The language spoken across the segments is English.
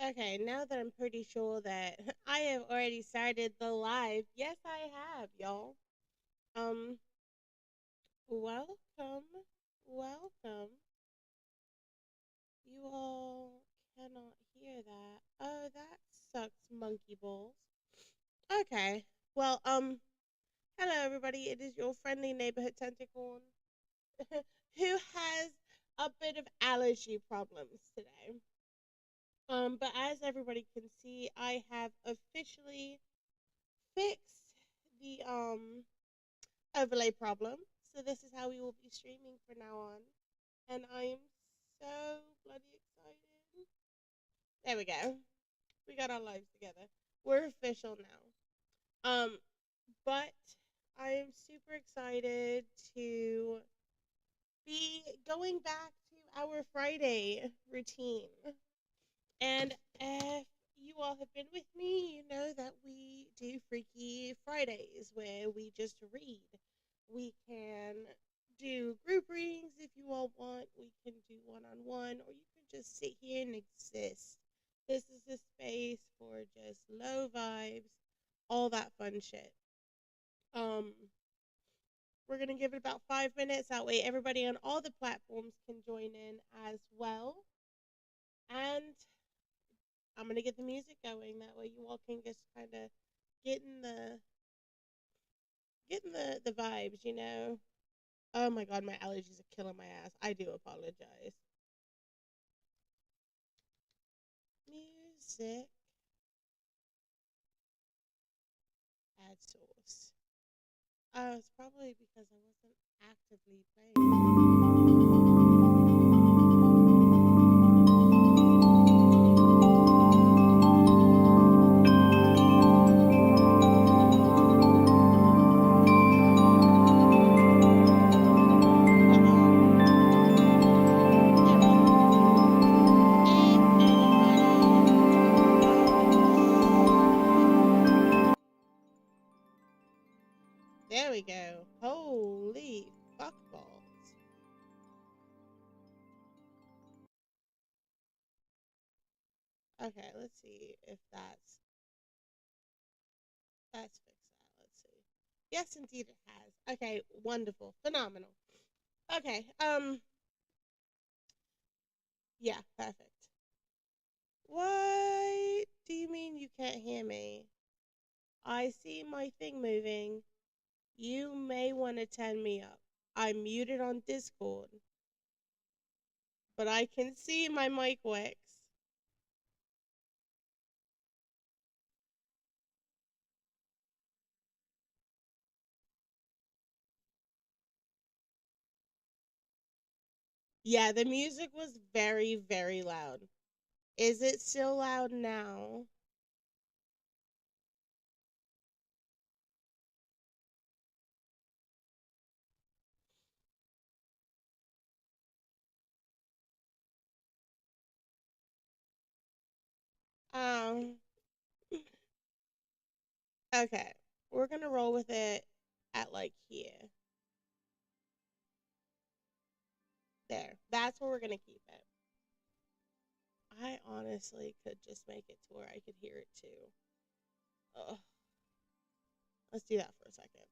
Okay, now that I'm pretty sure that I have already started the live. Yes, I have, y'all. Um, welcome, welcome. You all cannot hear that. Oh, that sucks, monkey balls. Okay, well, hello everybody. It is your friendly neighborhood Tentacorn who has a bit of allergy problems today. But as everybody can see, I have officially fixed the overlay problem. So this is how we will be streaming from now on. And I am so bloody excited. There we go. We got our lives together. We're official now. But I am super excited to be going back to our Friday routine. And if you all have been with me, you know that we do Freaky Fridays where we just read. We can do group readings if you all want. We can do one on one, or you can just sit here and exist. This is a space for just low vibes, all that fun shit. Um, we're gonna give it about 5 minutes. That way, everybody on all the platforms can join in as well. And I'm gonna get the music going. That way, you all can just kind of get in the the vibes. You know. Oh my god, my allergies are killing my ass. I do apologize. Music, add source. It's probably because I wasn't actively playing. There we go. Holy fuck balls. Okay, let's see if that's fixed that. Let's see. Yes, indeed it has. Okay, wonderful. Phenomenal. Okay, yeah, perfect. What do you mean you can't hear me? I see my thing moving. You may want to turn me up. I'm muted on Discord, but I can see my mic wicks. Yeah, the music was very, very loud. Is it still loud now? Um, okay. We're gonna roll with it at like here. There. That's where we're gonna keep it. I honestly could just make it to where I could hear it too. Ugh. Let's do that for a second.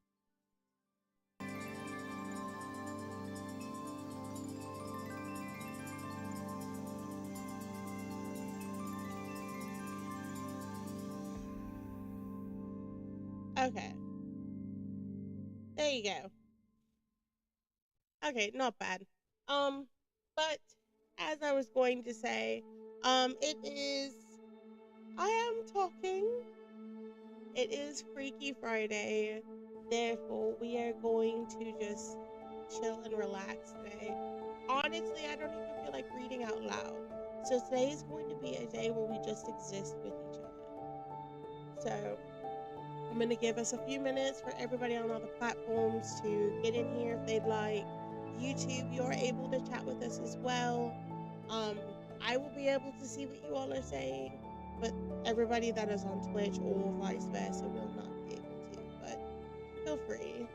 Okay. There you go. Okay, not bad. Um, but as I was going to say, it is. I am talking. It is Freaky Friday. Therefore, we are going to just chill and relax today. Honestly, I don't even feel like reading out loud. So today is going to be a day where we just exist with each other. So I'm going to give us a few minutes for everybody on all the platforms to get in here if they'd like. YouTube, you're able to chat with us as well. Um, I will be able to see what you all are saying, but everybody that is on Twitch or vice versa will not be able to. But feel free.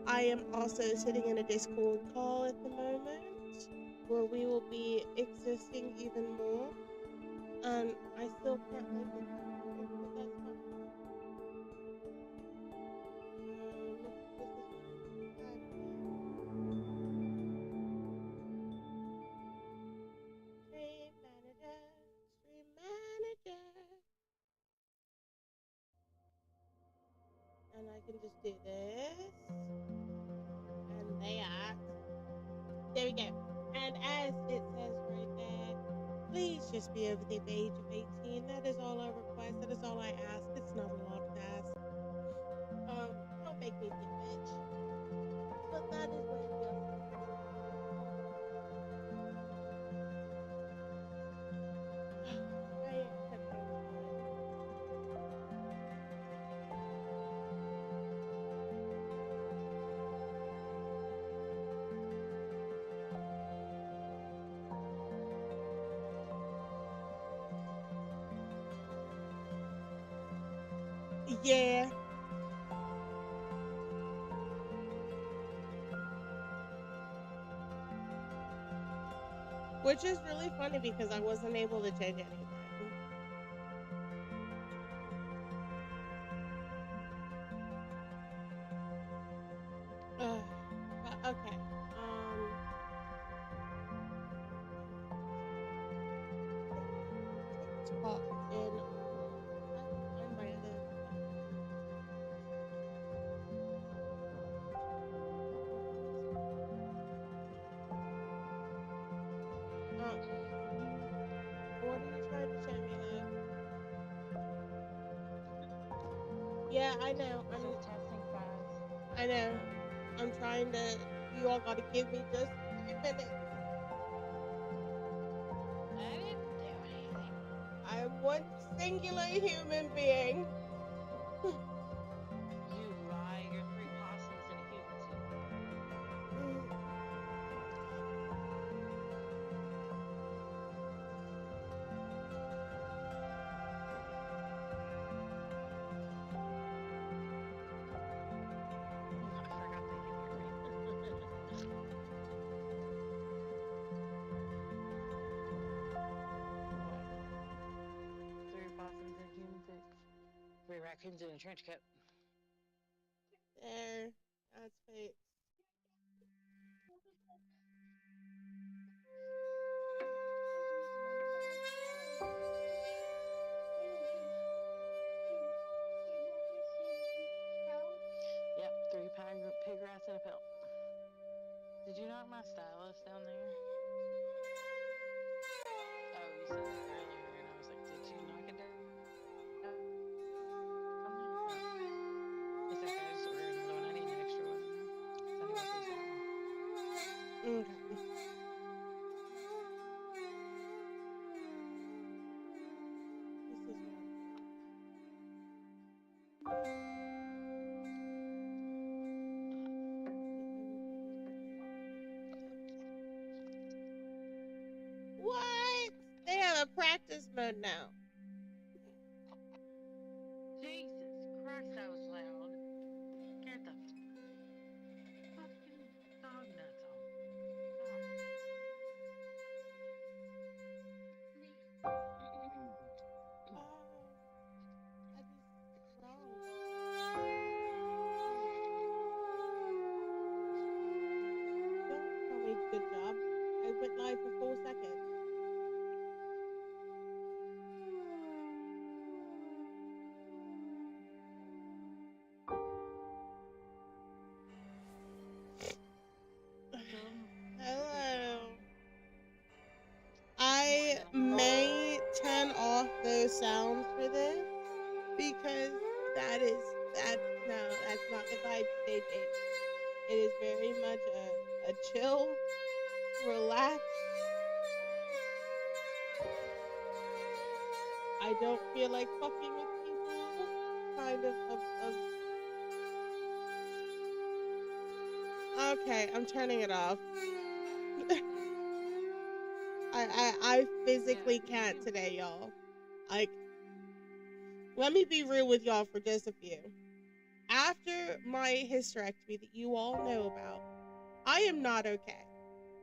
I am also sitting in a Discord call at the moment where we will be existing even more, and I still can't like it. But that's fine. This is stream manager, stream manager, and I can just do this, and that. There we go. And as it says right there, please just be over the age of 18. That is all I request. That is all I ask. It's not a lot to ask. Don't make me be a bitch. But that is what it feels like. My headphones died. Yeah. Which is really funny because I wasn't able to change anything. But okay. TikTok in and my other. What are you trying to show me, though? Yeah, I know. I'm just testing fast. I know. I'm trying to. You all gotta give me just a few minutes. I didn't do anything. I am one singular human being. You lie. You're 3 possums and a human suit. I forgot they can hear me. What? 3 possums and a human suit. 3 raccoons in a trench coat. There. That's fake. Yep, 3 pig rats in a pelt. Did you knock my stylus down there? Oh, you said that earlier, and I was like, did you knock it down? It's okay, I just ordered another one. I need an extra one. So I need to use that one. Okay. This is what? They have a practice mode now. Jesus Christ, that was loud. Get the fucking dog nuts off. That is wrong. Don't tell me good job. I went live for 4 seconds. Hello. I may turn off those sounds for this because no, that's not the vibe today, Jake. It is very much a chill, relax. I don't feel like fucking with people kind of okay, I'm turning it off. I physically can't today, y'all. Like, let me be real with y'all for just a few. After my hysterectomy that you all know about, I am not okay.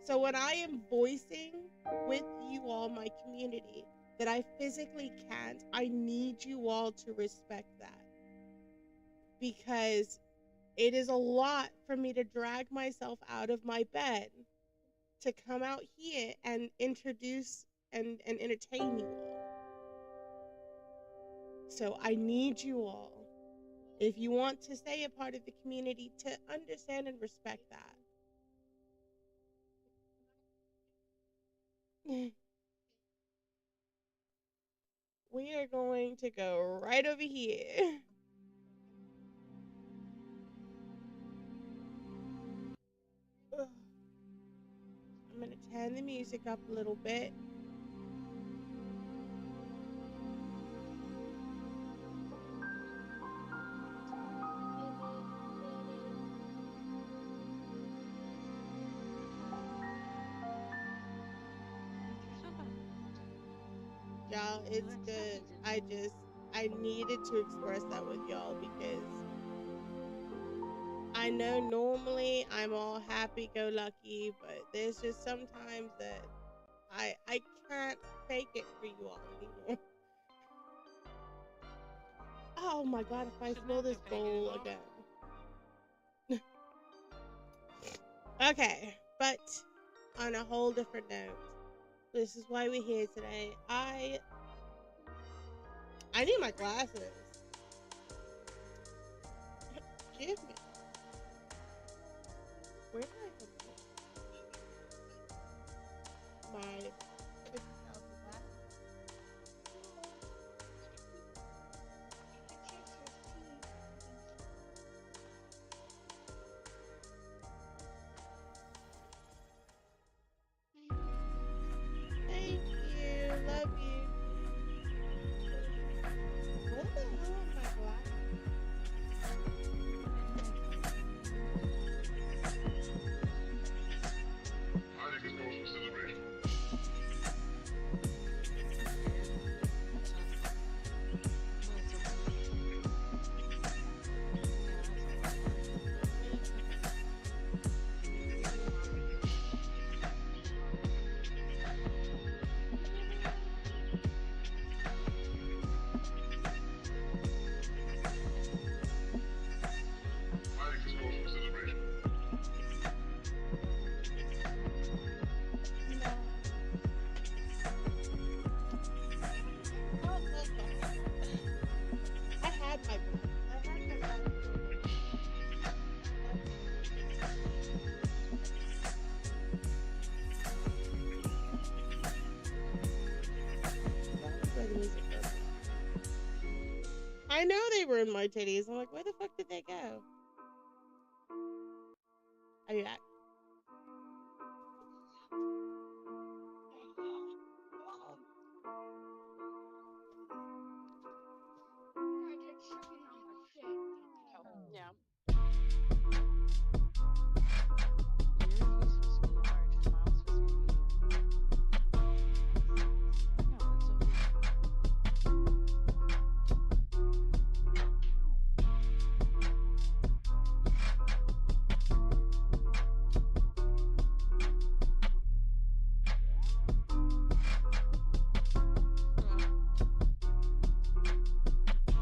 So when I am voicing with you all, my community, that I physically can't, I need you all to respect that. Because it is a lot for me to drag myself out of my bed to come out here and introduce and entertain you all. So I need you all, if you want to stay a part of the community, to understand and respect that. We are going to go right over here. I'm going to turn the music up a little bit. Y'all, it's good. I needed to express that with y'all because I know normally I'm all happy-go-lucky, but there's just sometimes that I can't fake it for you all anymore. Oh my god, if I smell this bowl again. Okay, but on a whole different note, this is why we're here today. I need my glasses. Give me. Where did I put them? My 50,000 glasses. Thank you. Love you. Where the hell are my glasses? I had my glasses. I know they were in my titties. I'm like, where the fuck did they go? I'll be back. Yeah. Yours was supposed to be large and mine was supposed to be medium. I know, that's so weird. What did you tell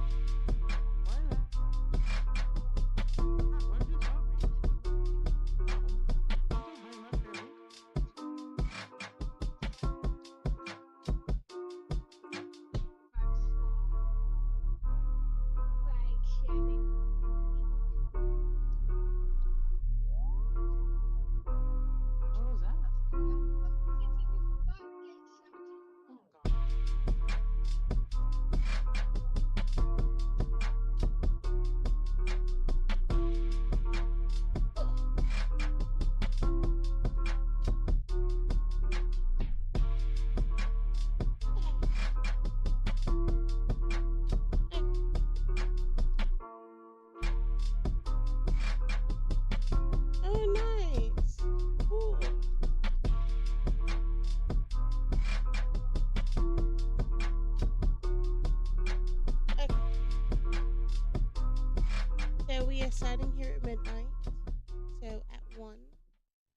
me? No, very much really. What was that? Oh god. Oh, nice. Cool. Okay. So we are starting here at midnight. So at 1,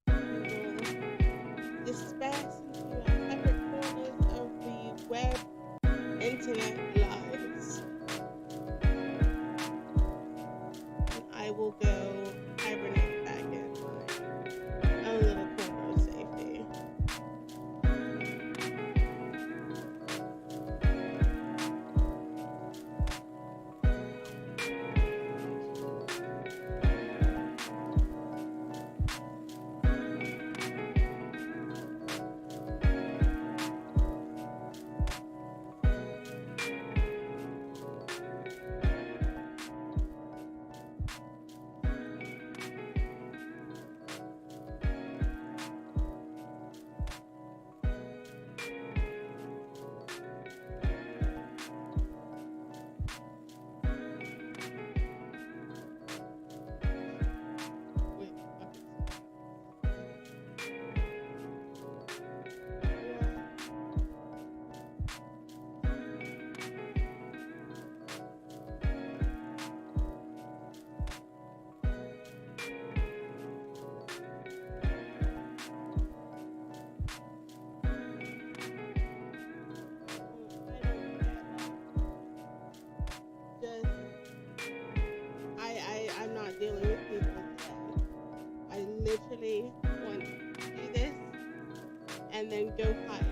we will lives. And I will go hibernate back in my own little corner of safety. Wait, I'm not dealing with people today. I literally want to do this and then go hide.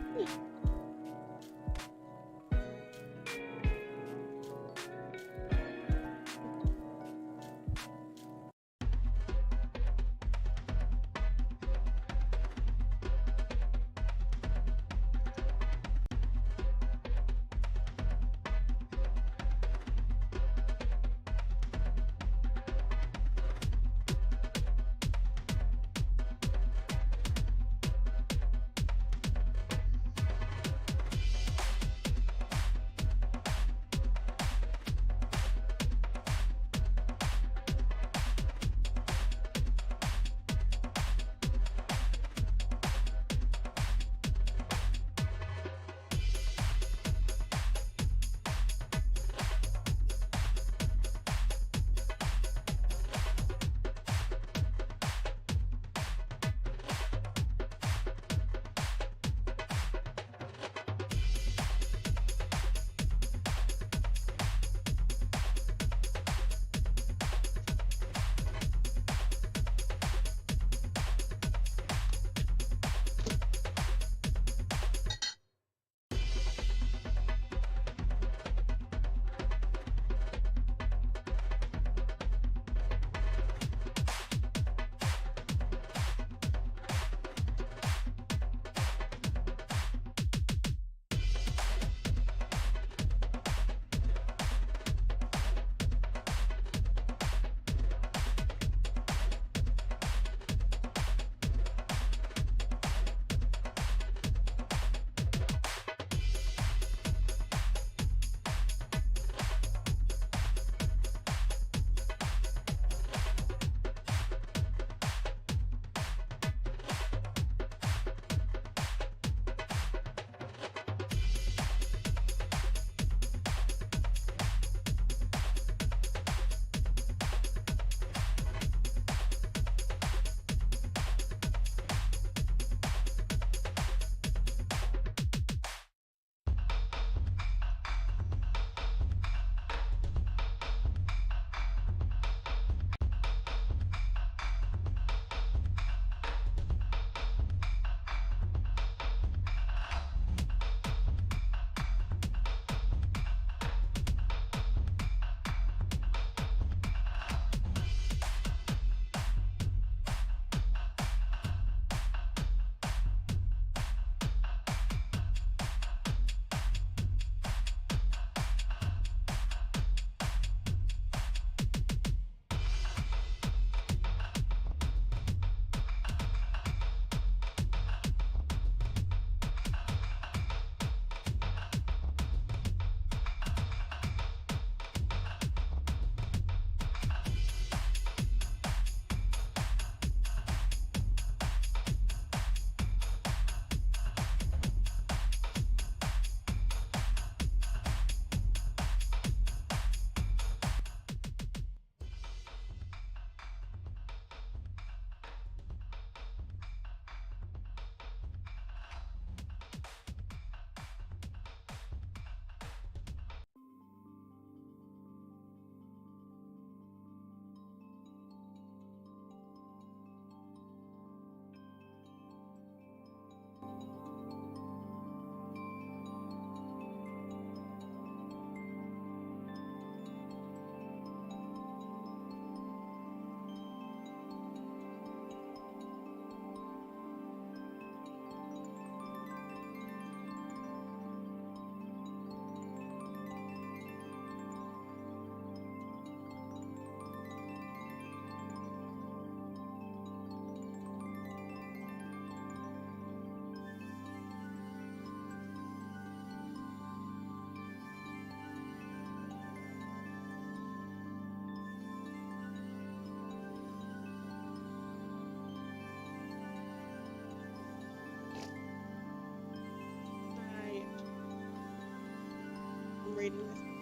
reading this one.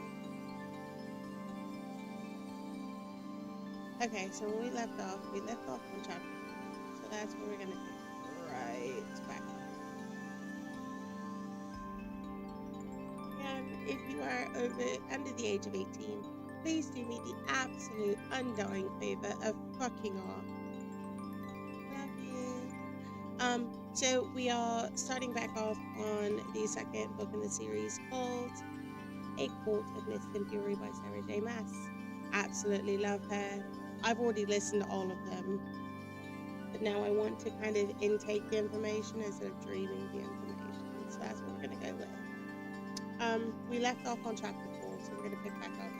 Okay, so when we left off on chapter 4. So that's where we're gonna pick right back up. And if you are under the age of 18, please do me the absolute undying favor of fucking off. Love you. So we are starting back off on the second book in the series called A Court of Mist and Fury by Sarah J. Maas. Absolutely love her. I've already listened to all of them, but now I want to kind of intake the information instead of dreaming the information. So that's what we're gonna go with. We left off on chapter 4, so we're gonna pick back up.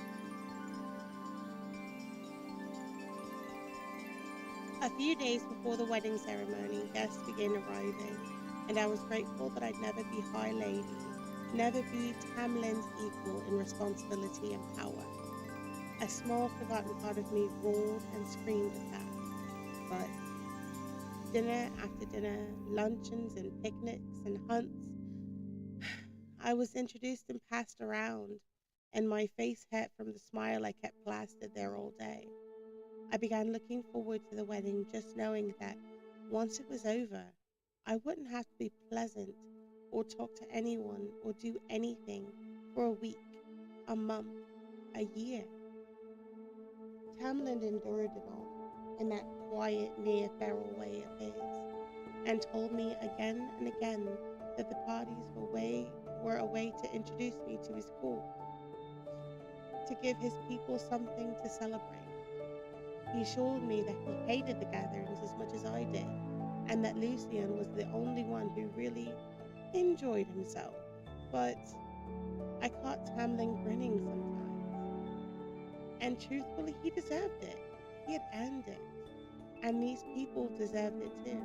A few days before the wedding ceremony, guests began arriving, and I was grateful that I'd never be High Lady, never be Tamlin's equal in responsibility and power. A small, forgotten part of me roared and screamed at that. But dinner after dinner, luncheons and picnics and hunts, I was introduced and passed around, and my face hurt from the smile I kept plastered there all day. I began looking forward to the wedding, just knowing that once it was over, I wouldn't have to be pleasant or talk to anyone or do anything for a week, a month, a year. Tamlin endured it all in that quiet, near feral way of his, and told me again and again that the parties were a way to introduce me to his court, to give his people something to celebrate. He assured me that he hated the gatherings as much as I did, and that Lucian was the only one who really enjoyed himself. But I caught Tamlin grinning sometimes, and truthfully, he deserved it. He had earned it, and these people deserved it too.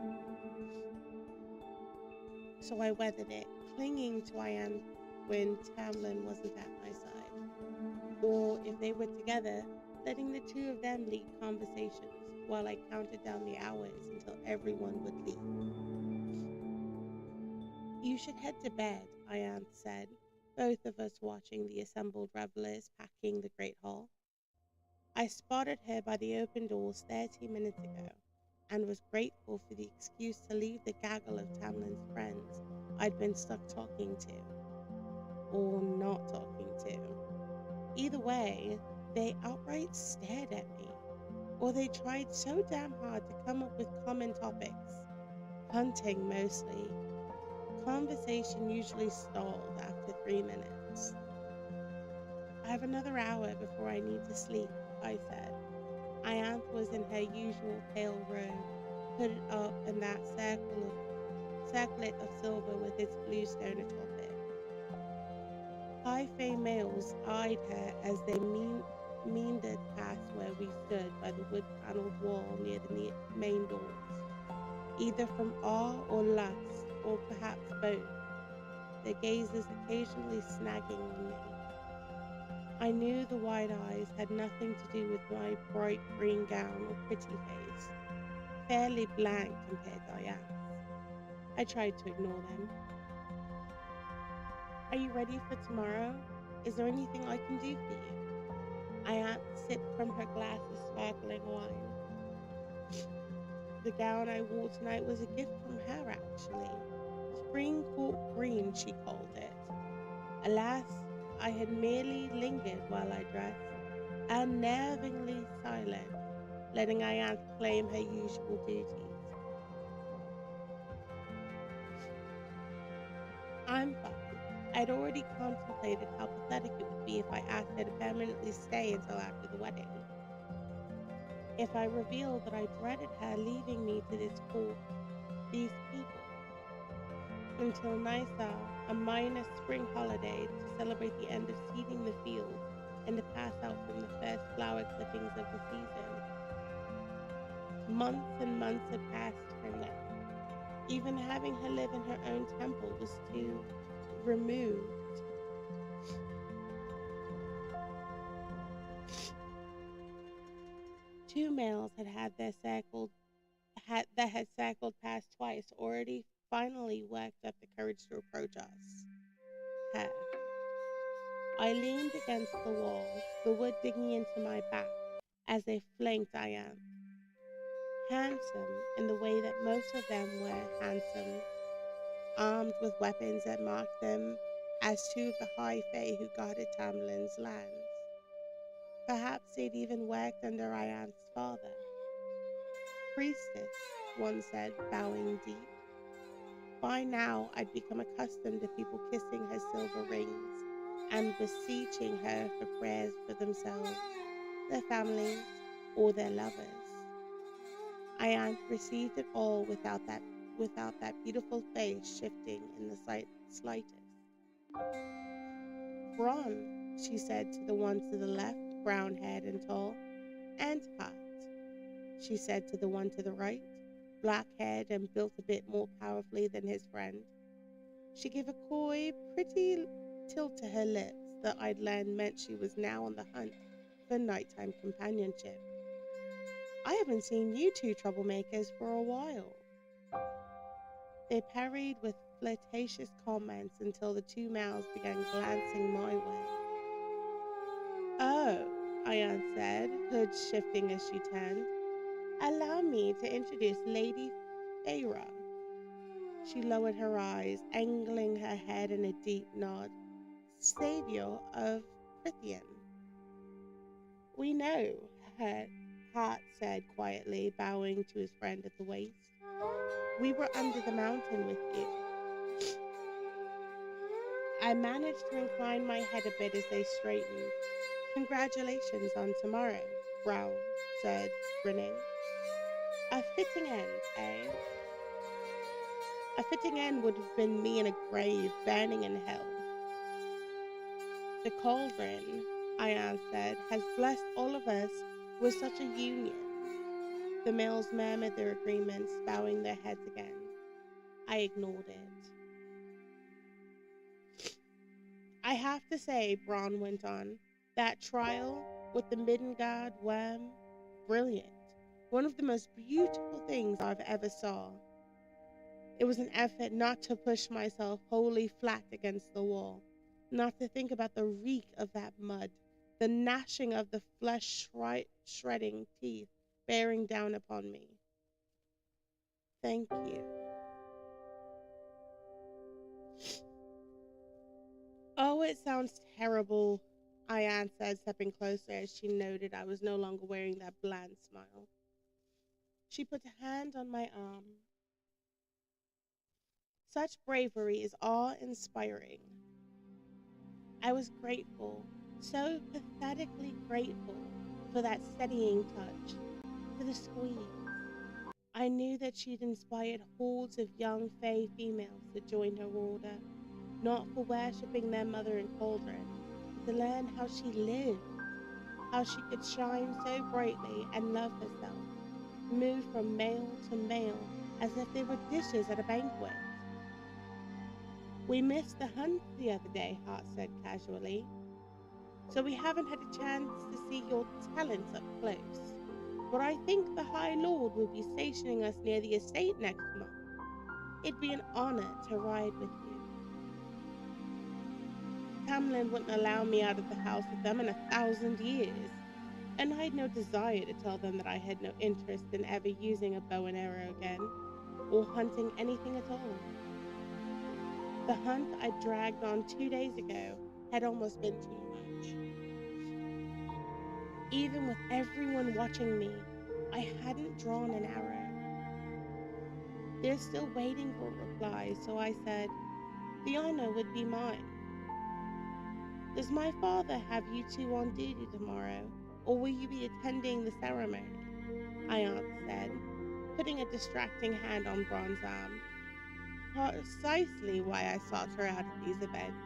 So I weathered it, clinging to Ian when Tamlin wasn't at my side, or if they were together, letting the two of them lead conversations while I counted down the hours until everyone would leave. You should head to bed, Ian said, both of us watching the assembled revelers packing the great hall. I spotted her by the open doors 30 minutes ago, and was grateful for the excuse to leave the gaggle of Tamlin's friends I'd been stuck talking to, or not talking to. Either way, they outright stared at me, or they tried so damn hard to come up with common topics. Hunting mostly. Conversation usually stalled after 3 minutes. I have another hour before I need to sleep, I said. Ianthe was in her usual pale robe, hooded up in that circlet of silver with its blue stone atop it. High Fae males eyed her as they meandered past where we stood by the wood-paneled wall near the main doors, either from awe or lust, or perhaps both, their gazes occasionally snagging on me. I knew the wide eyes had nothing to do with my bright green gown or pretty face, fairly blank compared to Ianthe's. I tried to ignore them. Are you ready for tomorrow? Is there anything I can do for you? Ianthe sipped from her glass of sparkling wine. The gown I wore tonight was a gift from her, actually. Spring court green, she called it. Alas, I had merely lingered while I dressed, unnervingly silent, letting Ianthe claim her usual duties. I'm fine. I'd already contemplated how pathetic it would be if I asked her to permanently stay until after the wedding. If I revealed that I dreaded her leaving me to this court, these people, until Nysa, a minor spring holiday to celebrate the end of seeding the field and to pass out from the first flower clippings of the season. Months and months had passed from then. Even having her live in her own temple was too removed. Two males had circled past twice already finally worked up the courage to approach us. Her. I leaned against the wall, the wood digging into my back as they flanked Ian. Handsome in the way that most of them were handsome, armed with weapons that marked them as two of the high fae who guarded Tamlin's lands. Perhaps they'd even worked under Ian's father. Priestess, one said, bowing deep. By now, I'd become accustomed to people kissing her silver rings and beseeching her for prayers for themselves, their families, or their lovers. Ian received it all without that beautiful face shifting in the slightest. Bron, she said to the one to the left, brown-haired and tall, and Hart, she said to the one to the right, black-haired and built a bit more powerfully than his friend. She gave a coy, pretty tilt to her lips that I'd learned meant she was now on the hunt for nighttime companionship. I haven't seen you two troublemakers for a while. They parried with flirtatious comments until the two mouths began glancing my way. Oh, Ian said, hood shifting as she turned. Allow me to introduce Lady Feyre. She lowered her eyes, angling her head in a deep nod. Savior of Prithian. We know, Hart said quietly, bowing to his friend at the waist. We were under the mountain with you. I managed to incline my head a bit as they straightened. Congratulations on tomorrow, Brown said, grinning. A fitting end, eh? A fitting end would have been me in a grave, burning in hell. The cauldron, Ian said, has blessed all of us with such a union. The males murmured their agreements, bowing their heads again. I ignored it. I have to say, Bronn went on, that trial with the Midgard worm, brilliant. One of the most beautiful things I've ever saw. It was an effort not to push myself wholly flat against the wall, not to think about the reek of that mud, the gnashing of the flesh-shredding teeth bearing down upon me. Thank you. Oh, it sounds terrible, Ian said, stepping closer as she noted I was no longer wearing that bland smile. She put a hand on my arm. Such bravery is awe-inspiring. I was grateful, so pathetically grateful for that steadying touch, for the squeeze. I knew that she'd inspired hordes of young fae females to join her order, not for worshipping their mother in cauldron, but to learn how she lived, how she could shine so brightly and love herself, move from male to male as if they were dishes at a banquet. We missed the hunt the other day, Hart said casually, so we haven't had a chance to see your talents up close. But I think the High Lord will be stationing us near the estate next month. It'd be an honor to ride with you. Tamlin wouldn't allow me out of the house with them in 1,000 years, and I had no desire to tell them that I had no interest in ever using a bow and arrow again, or hunting anything at all. The hunt I dragged on 2 days ago had almost been too much. Even with everyone watching me, I hadn't drawn an arrow. They're still waiting for a reply, so I said, the honor would be mine. Does my father have you two on duty tomorrow, or will you be attending the ceremony? Iant said, putting a distracting hand on Bronn's arm. Precisely why I sought her out at these events.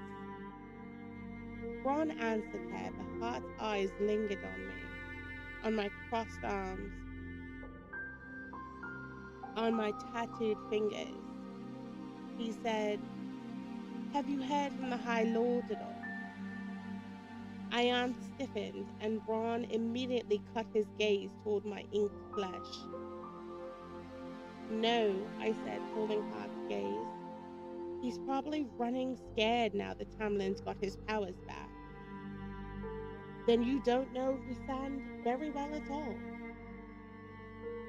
Bronn answered her, but Hart's eyes lingered on me, on my crossed arms, on my tattooed fingers. He said, have you heard from the High Lord at all? Ian stiffened, and Bronn immediately cut his gaze toward my inked flesh. No, I said, holding Hart's gaze. He's probably running scared now that Tamlin's got his powers back. Then you don't know Rysand very well at all.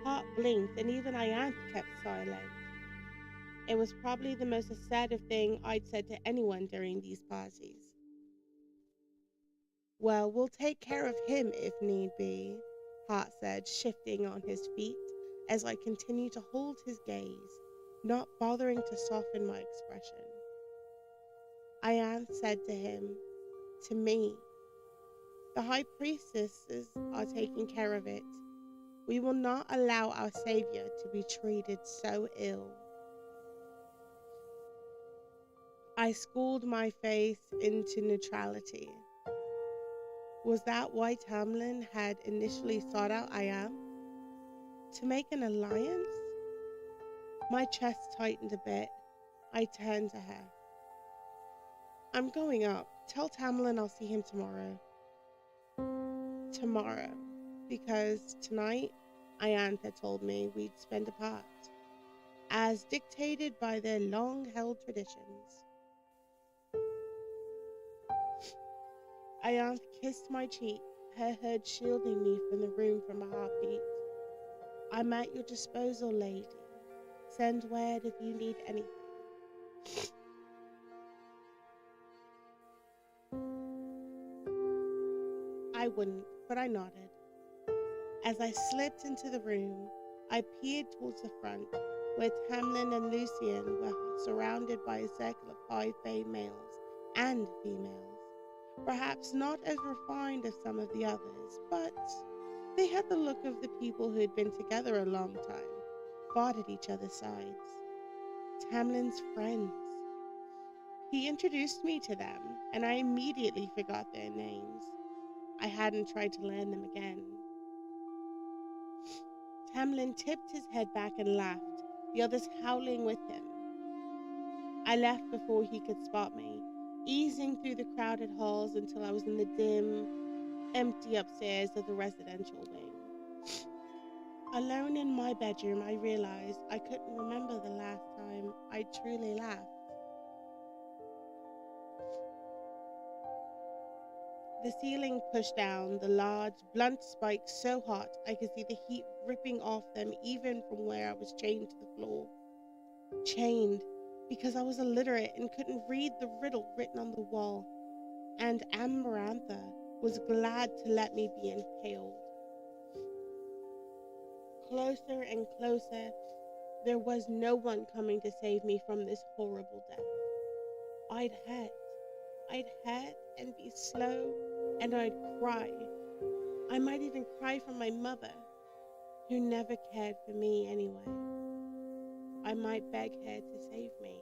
Hart blinked, and even Ianthe kept silent. It was probably the most assertive thing I'd said to anyone during these parties. Well, we'll take care of him if need be, Hart said, shifting on his feet as I continued to hold his gaze, not bothering to soften my expression. Ianthe said to him, to me, the high priestesses are taking care of it. We will not allow our savior to be treated so ill. I schooled my face into neutrality. Was that why Tamlin had initially sought out Ianthe? To make an alliance? My chest tightened a bit. I turned to her. I'm going up. Tell Tamlin I'll see him tomorrow. Tomorrow. Because tonight, Ianthe had told me we'd spend apart, as dictated by their long-held traditions. Ianthe kissed my cheek, her hood shielding me from the room from a heartbeat. I'm at your disposal, lady. Send word if you need anything. I wouldn't, but I nodded. As I slipped into the room, I peered towards the front, where Tamlin and Lucien were surrounded by a circle of high-fae males and females. Perhaps not as refined as some of the others, but they had the look of the people who had been together a long time, fought at each other's sides. Tamlin's friends. He introduced me to them, and I immediately forgot their names. I hadn't tried to learn them again. Tamlin tipped his head back and laughed, the others howling with him. I left before he could spot me, easing through the crowded halls until I was in the dim, empty upstairs of the residential wing. Alone in my bedroom, I realized I couldn't remember the last time I truly laughed. The ceiling pushed down, the large, blunt spikes so hot I could see the heat ripping off them even from where I was chained to the floor. Chained because I was illiterate and couldn't read the riddle written on the wall, and Amarantha was glad to let me be impaled. Closer and closer, there was no one coming to save me from this horrible death. I'd hurt and be slow, and I'd cry. I might even cry for my mother, who never cared for me anyway. I might beg her to save me.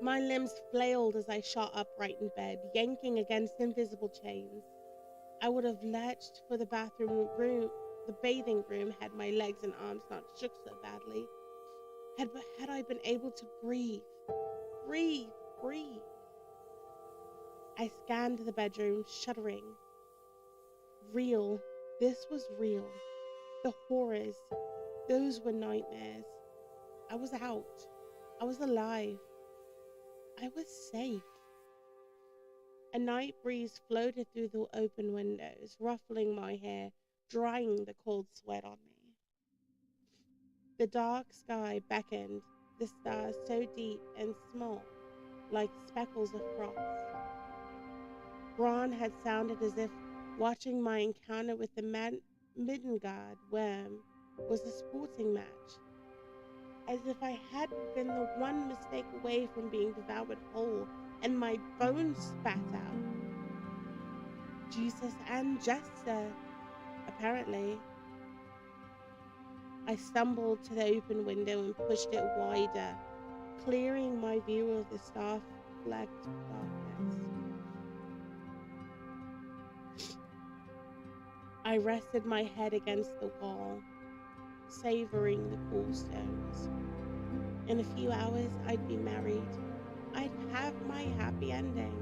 My limbs flailed as I shot upright in bed, yanking against invisible chains. I would have lurched for the bathing room had my legs and arms not shook so badly. Had I been able to breathe. I scanned the bedroom, shuddering. Real. This was real. The horrors. Those were nightmares. I was out. I was alive. I was safe. A night breeze floated through the open windows, ruffling my hair, drying the cold sweat on me. The dark sky beckoned, the stars so deep and small, like speckles of frost. Braun had sounded as if watching my encounter with the Midgard worm was a sporting match, as if I hadn't been the one mistake away from being devoured whole and my bones spat out. Jesus and Jester, apparently. I stumbled to the open window and pushed it wider, clearing my view of the star-flecked darkness. I rested my head against the wall, savoring the cool stones. In a few hours, I'd be married. I'd have my happy ending,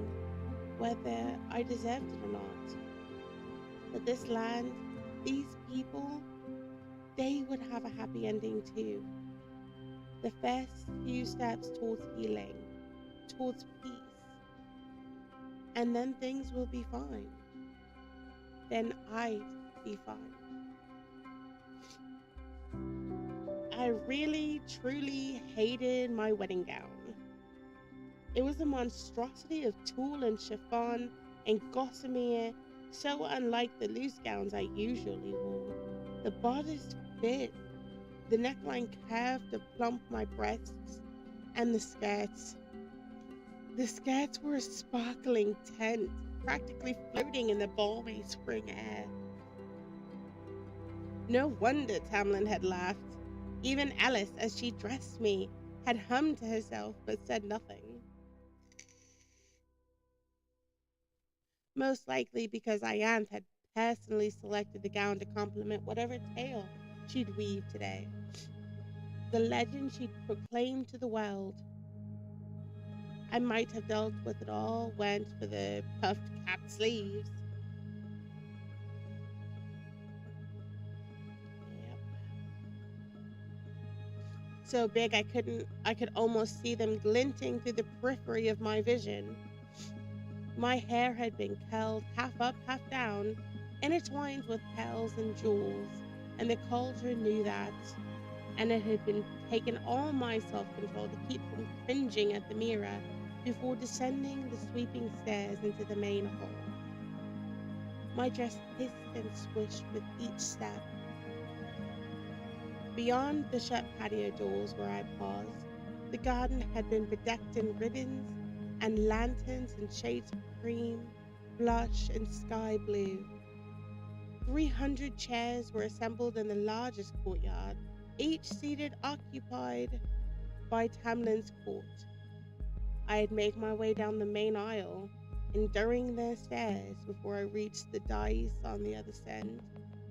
whether I deserved it or not. But this land, these people, they would have a happy ending too. The first few steps towards healing, towards peace. and then things will be fine. Then I'd be fine. I really, truly hated my wedding gown. It was a monstrosity of tulle and chiffon and gossamer, so unlike the loose gowns I usually wore. The bodice fit, the neckline curved to plump my breasts, and the skirts. The skirts were a sparkling tent, practically floating in the balmy spring air. No wonder Tamlin had laughed. Even Alice, as she dressed me, had hummed to herself but said nothing. Most likely because Ianthe had personally selected the gown to complement whatever tale she'd weave today. The legend she'd proclaimed to the world. I might have dealt with it all, went for the puffed cap sleeves. Yep. So big I could almost see them glinting through the periphery of my vision. My hair had been curled half up, half down, intertwined with pearls and jewels, and the cauldron knew that, and it had been taken all my self-control to keep from cringing at the mirror before descending the sweeping stairs into the main hall. My dress hissed and swished with each step. Beyond the shut patio doors where I paused, the garden had been bedecked in ribbons and lanterns in shades of cream, blush, and sky blue. 300 chairs were assembled in the largest courtyard, each seated occupied by Tamlin's court. I had made my way down the main aisle, enduring their stares before I reached the dais on the other end,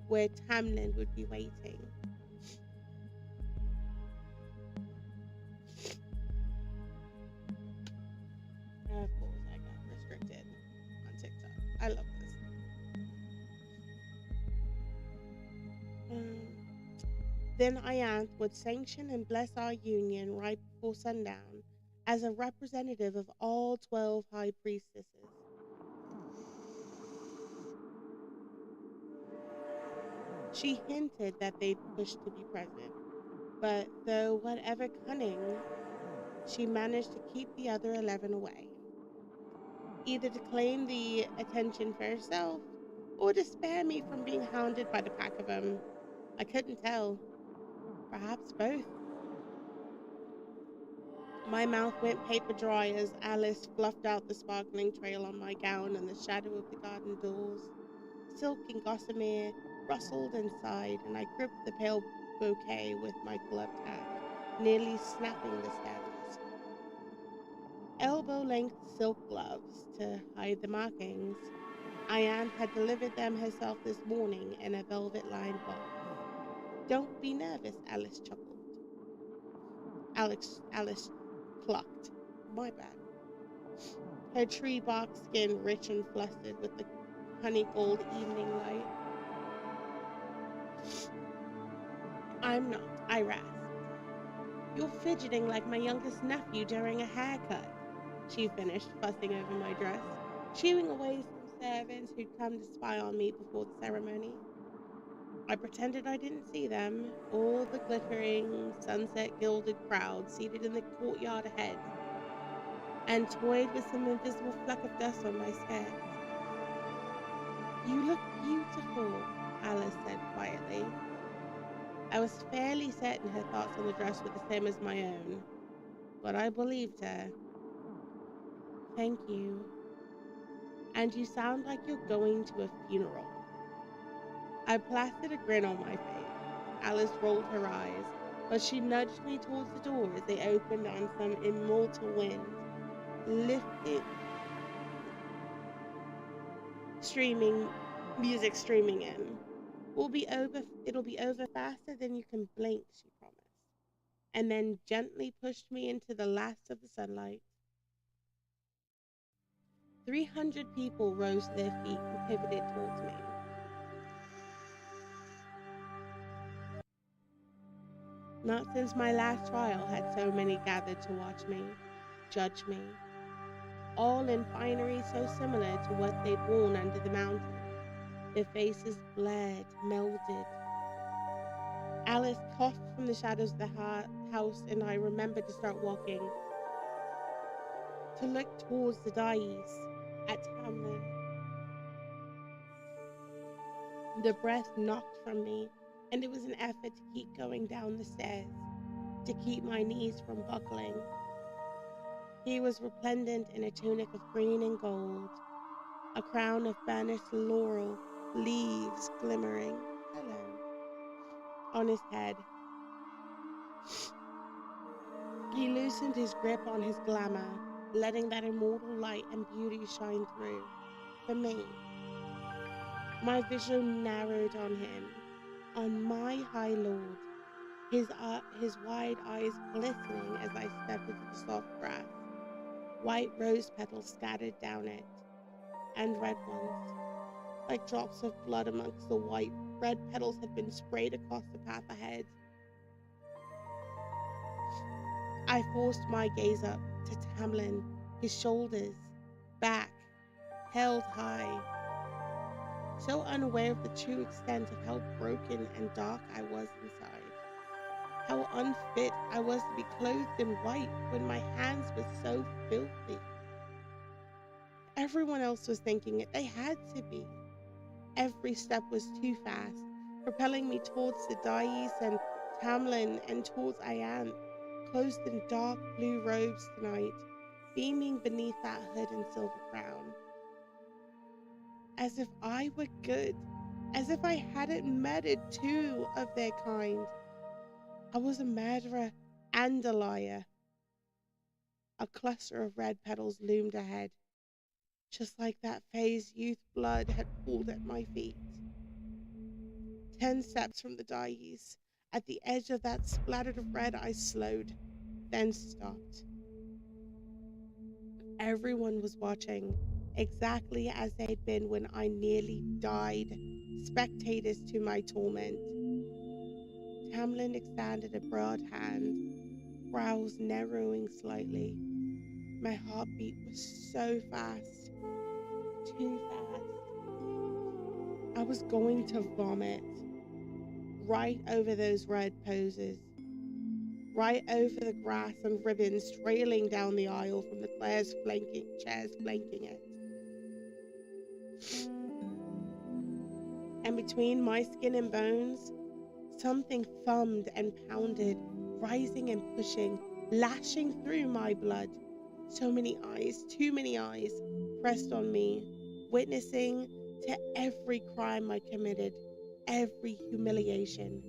where Tamlin would be waiting. Of course, I got restricted on TikTok. I love this. Then Ianthe would sanction and bless our union right before sundown as a representative of all 12 high priestesses. She hinted that they'd push to be present, but though whatever cunning, she managed to keep the other 11 away, either to claim the attention for herself or to spare me from being hounded by the pack of them. I couldn't tell. Perhaps both. My mouth went paper dry as Alice fluffed out the sparkling trail on my gown in the shadow of the garden doors. Silk and gossamer rustled and sighed, and I gripped the pale bouquet with my gloved hand, nearly snapping the stems. Elbow-length silk gloves to hide the markings. Ianthe had delivered them herself this morning in a velvet-lined box. Don't be nervous, Alice chuckled. Alice clucked. My bad. Her tree bark skin rich and flustered with the honey gold evening light. I'm not, I rasped. You're fidgeting like my youngest nephew during a haircut, she finished, fussing over my dress, shooing away some servants who'd come to spy on me before the ceremony. I pretended I didn't see them, or the glittering, sunset-gilded crowd seated in the courtyard ahead, and toyed with some invisible fleck of dust on my skirts. You look beautiful, Alice said quietly. I was fairly certain her thoughts on the dress were the same as my own, but I believed her. Thank you. And you sound like you're going to a funeral. I plastered a grin on my face. Alice rolled her eyes, but she nudged me towards the door as they opened on some immortal wind, lifted, music streaming in. It'll be over faster than you can blink, she promised, and then gently pushed me into the last of the sunlight. 300 people rose to their feet and pivoted towards me. Not since my last trial had so many gathered to watch me, judge me. all in finery so similar to what they'd worn under the mountain. Their faces blurred, melded. Alice coughed from the shadows of the house, and I remembered to start walking, to look towards the dais at Tamlin. The breath knocked from me, and it was an effort to keep going down the stairs, to keep my knees from buckling. He was resplendent in a tunic of green and gold, a crown of burnished laurel leaves glimmering, on his head. He loosened his grip on his glamour, letting that immortal light and beauty shine through. For me, my vision narrowed on him, on my high lord, his wide eyes glistening as I stepped into the soft grass, white rose petals scattered down it, and red ones, like drops of blood amongst the white. Red petals had been sprayed across the path ahead. I forced my gaze up to Tamlin, his shoulders, back, held high, so unaware of the true extent of how broken and dark I was inside, how unfit I was to be clothed in white when my hands were so filthy. Everyone else was thinking it, they had to be. Every step was too fast, propelling me towards the dais and Tamlin and towards Ianthe, clothed in dark blue robes tonight, beaming beneath that hood and silver crown. As if I were good, as if I hadn't murdered two of their kind. I was a murderer and a liar. A cluster of red petals loomed ahead, just like that phased youth blood had pooled at my feet. 10 steps from the dais, at the edge of that splattered of red, I slowed, then stopped. Everyone was watching, exactly as they'd been when I nearly died, spectators to my torment. Tamlin extended a broad hand, brows narrowing slightly. My heartbeat was so fast, too fast. I was going to vomit right over those red poses, right over the grass and ribbons trailing down the aisle from the chairs flanking it. And between my skin and bones, something thumped and pounded, rising and pushing, lashing through my blood. So many eyes, too many eyes, pressed on me, witnessing to every crime I committed, every humiliation.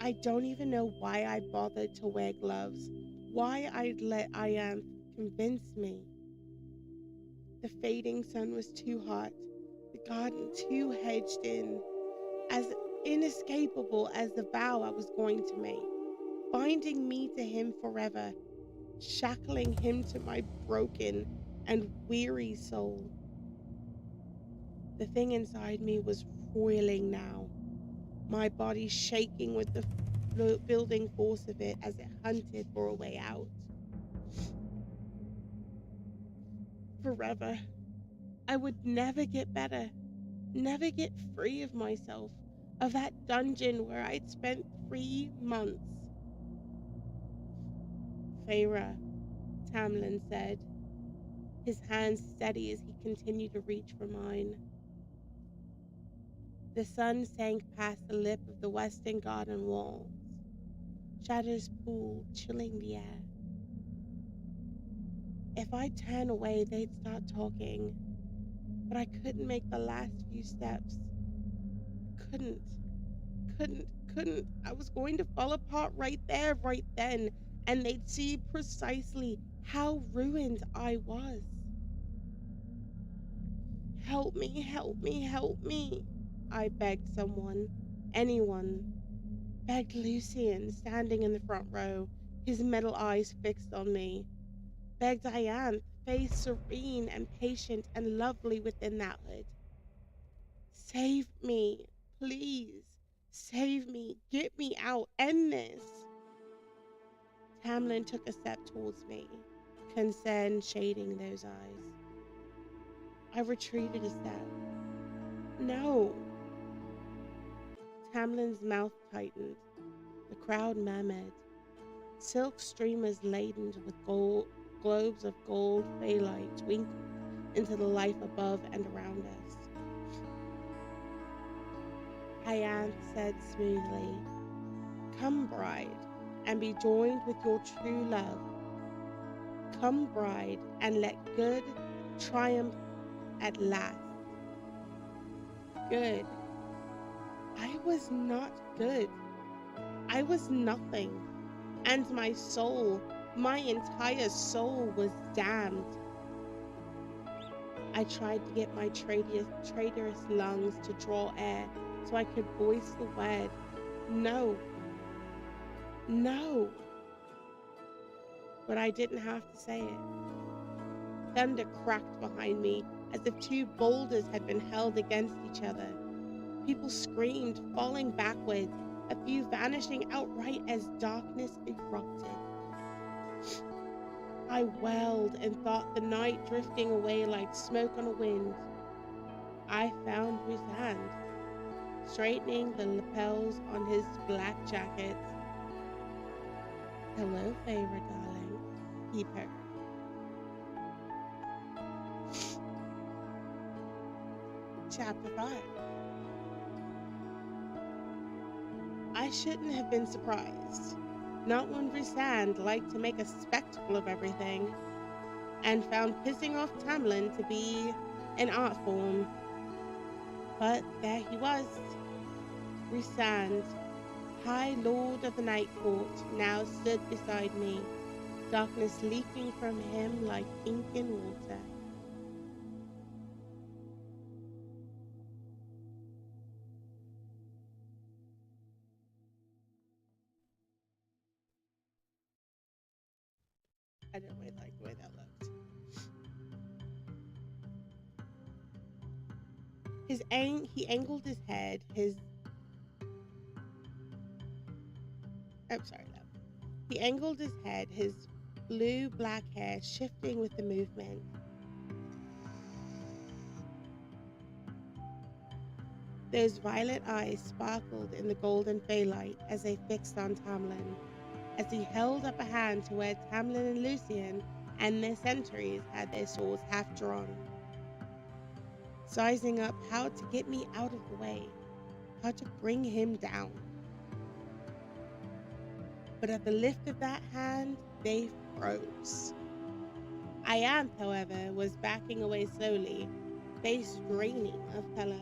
I don't even know why I bothered to wear gloves, why I'd let Ianthe convince me. The fading sun was too hot, the garden too hedged in, as inescapable as the vow I was going to make, binding me to him forever, shackling him to my broken and weary soul. The thing inside me was roiling now, my body shaking with the building force of it as it hunted for a way out. Forever. I would never get better, never get free of myself, of that dungeon where I'd spent 3 months. Feyre, Tamlin said, his hands steady as he continued to reach for mine. The sun sank past the lip of the western garden walls. Shadows pooled, chilling the air. If I turned away, they'd start talking, but I couldn't make the last few steps. Couldn't. Couldn't. I was going to fall apart right there, right then, and they'd see precisely how ruined I was. Help me, help me, help me, I begged someone, anyone. Begged Lucian, standing in the front row, his metal eyes fixed on me. Begged Ianthe, face serene and patient and lovely within that hood. Save me, please. Save me. Get me out. End this. Tamlin took a step towards me, concern shading those eyes. I retreated a step. No. Tamlin's mouth tightened. The crowd murmured. Silk streamers laden with globes of gold phalite twinkled into the life above and around us. Hyanth said smoothly, "Come, bride, and be joined with your true love. Come, bride, and let good triumph at last." Good. I was not good. I was nothing. And my soul, my entire soul, was damned. I tried to get my traitorous lungs to draw air so I could voice the word, no. No. But I didn't have to say it. Thunder cracked behind me as if two boulders had been held against each other. People screamed, falling backwards, a few vanishing outright as darkness erupted. I wailed and thought the night drifting away like smoke on a wind. I found Rhysand, straightening the lapels on his black jacket. "Hello, favorite darling," he purred. Chapter 5. I shouldn't have been surprised, not when Rhysand liked to make a spectacle of everything, and found pissing off Tamlin to be an art form. But there he was, Rhysand, High Lord of the Night Court, now stood beside me, darkness leaping from him like ink in water. I didn't really like the way that looked. He angled his head, He angled his head, his blue-black hair shifting with the movement. Those violet eyes sparkled in the golden phalite as they fixed on Tamlin, as he held up a hand to where Tamlin and Lucian and their sentries had their swords half drawn, sizing up how to get me out of the way, how to bring him down. But at the lift of that hand, they froze. Hyanth, however, was backing away slowly, face draining of color.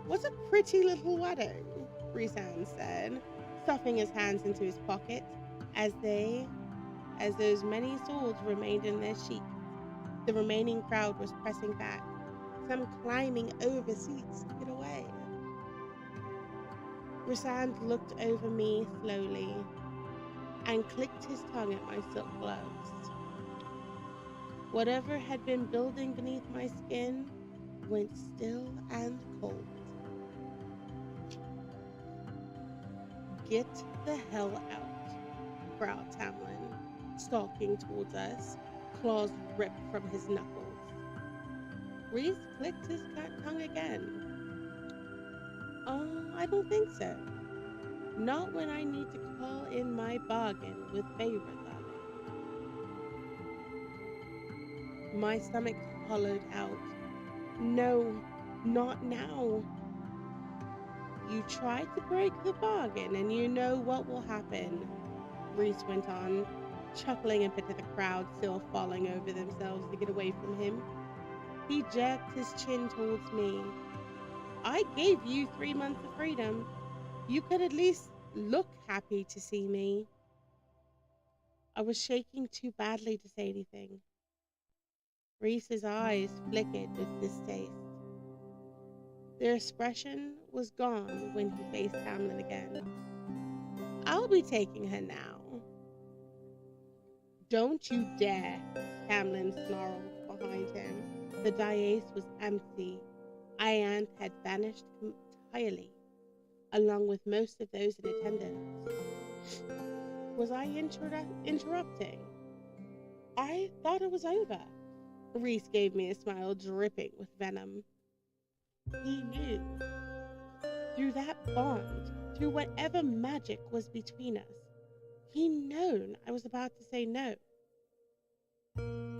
"What a pretty little wedding," Rhysand said, stuffing his hands into his pocket as those many swords remained in their sheaths. The remaining crowd was pressing back, some climbing over seats to get away. Rhysand looked over me slowly and clicked his tongue at my silk gloves. Whatever had been building beneath my skin went still and cold. "Get the hell out," growled Tamlin, stalking towards us, claws ripped from his knuckles. Rhys clicked his tongue again. "Oh, I don't think so. Not when I need to call in my bargain with favorite darling." My stomach hollowed out. "No, not now." "You tried to break the bargain and you know what will happen," Rhys went on, chuckling a bit at the crowd still falling over themselves to get away from him. He jerked his chin towards me. "I gave you 3 months of freedom. You could at least look happy to see me." I was shaking too badly to say anything. Rhys's eyes flickered with distaste. Their expression was gone when he faced Tamlin again. "I'll be taking her now." "Don't you dare," Tamlin snarled behind him. The dais was empty. Hyanth had vanished entirely. along with most of those in attendance. Was I interrupting? I thought it was over. Reese gave me a smile dripping with venom. He knew. Through that bond, through whatever magic was between us, he known I was about to say no.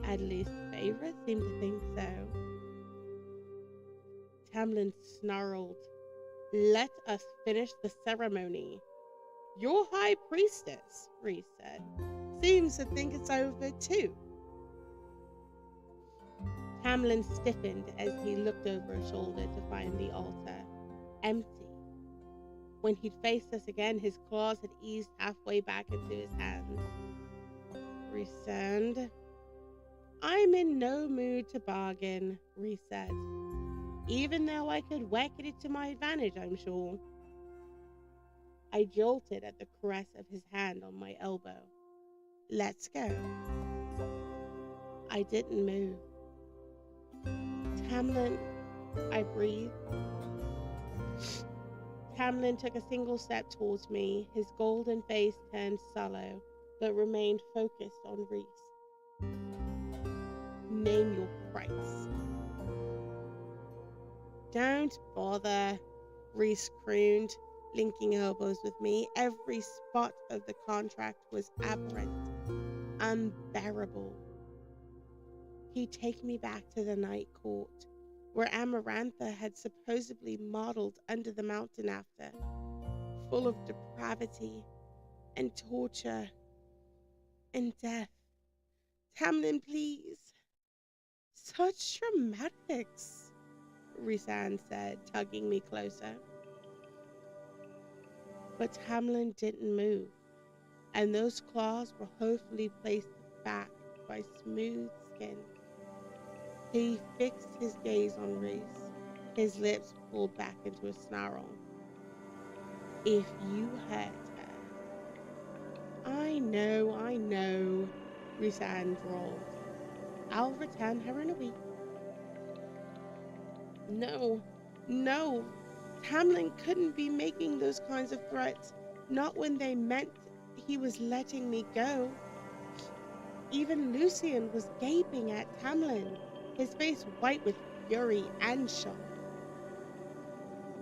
At least Feyre seemed to think so. Tamlin snarled. Let us finish the ceremony. Your high priestess, Reese said, seems to think it's over too. Tamlin stiffened as he looked over his shoulder to find the altar empty. When he'd faced us again, his claws had eased halfway back into his hands. Reese, I'm in no mood to bargain, Reese said. Even though I could work it to my advantage, I'm sure. I jolted at the caress of his hand on my elbow. Let's go. I didn't move. Tamlin, I breathed. Tamlin took a single step towards me, his golden face turned sallow, but remained focused on Reese. Name your price. Don't bother, Reese crooned, linking elbows with me. Every spot of the contract was aberrant, unbearable. He'd take me back to the night court, where Amarantha had supposedly modeled under the mountain after, full of depravity and torture and death. Tamlin, please. Such dramatics, Rhysand said, tugging me closer. But Tamlin didn't move, and those claws were hopefully placed back by smooth skin. He fixed his gaze on Reese, his lips pulled back into a snarl. If you hurt her. I know, Rhysand drawled. I'll return her in a week. No, Tamlin couldn't be making those kinds of threats, not when they meant he was letting me go. Even Lucian was gaping at Tamlin, his face white with fury and shock.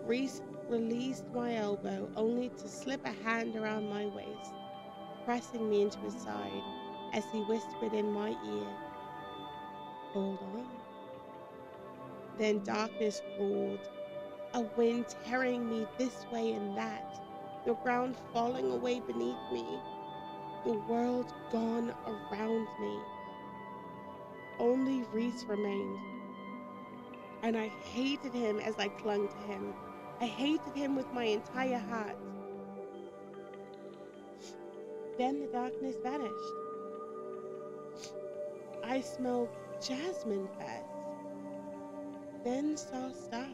Reese released my elbow only to slip a hand around my waist, pressing me into his side as he whispered in my ear, Hold on. Then darkness roared, a wind tearing me this way and that, the ground falling away beneath me, the world gone around me. Only Reese remained, and I hated him as I clung to him. I hated him with my entire heart. Then the darkness vanished. I smelled jasmine first, then saw stars.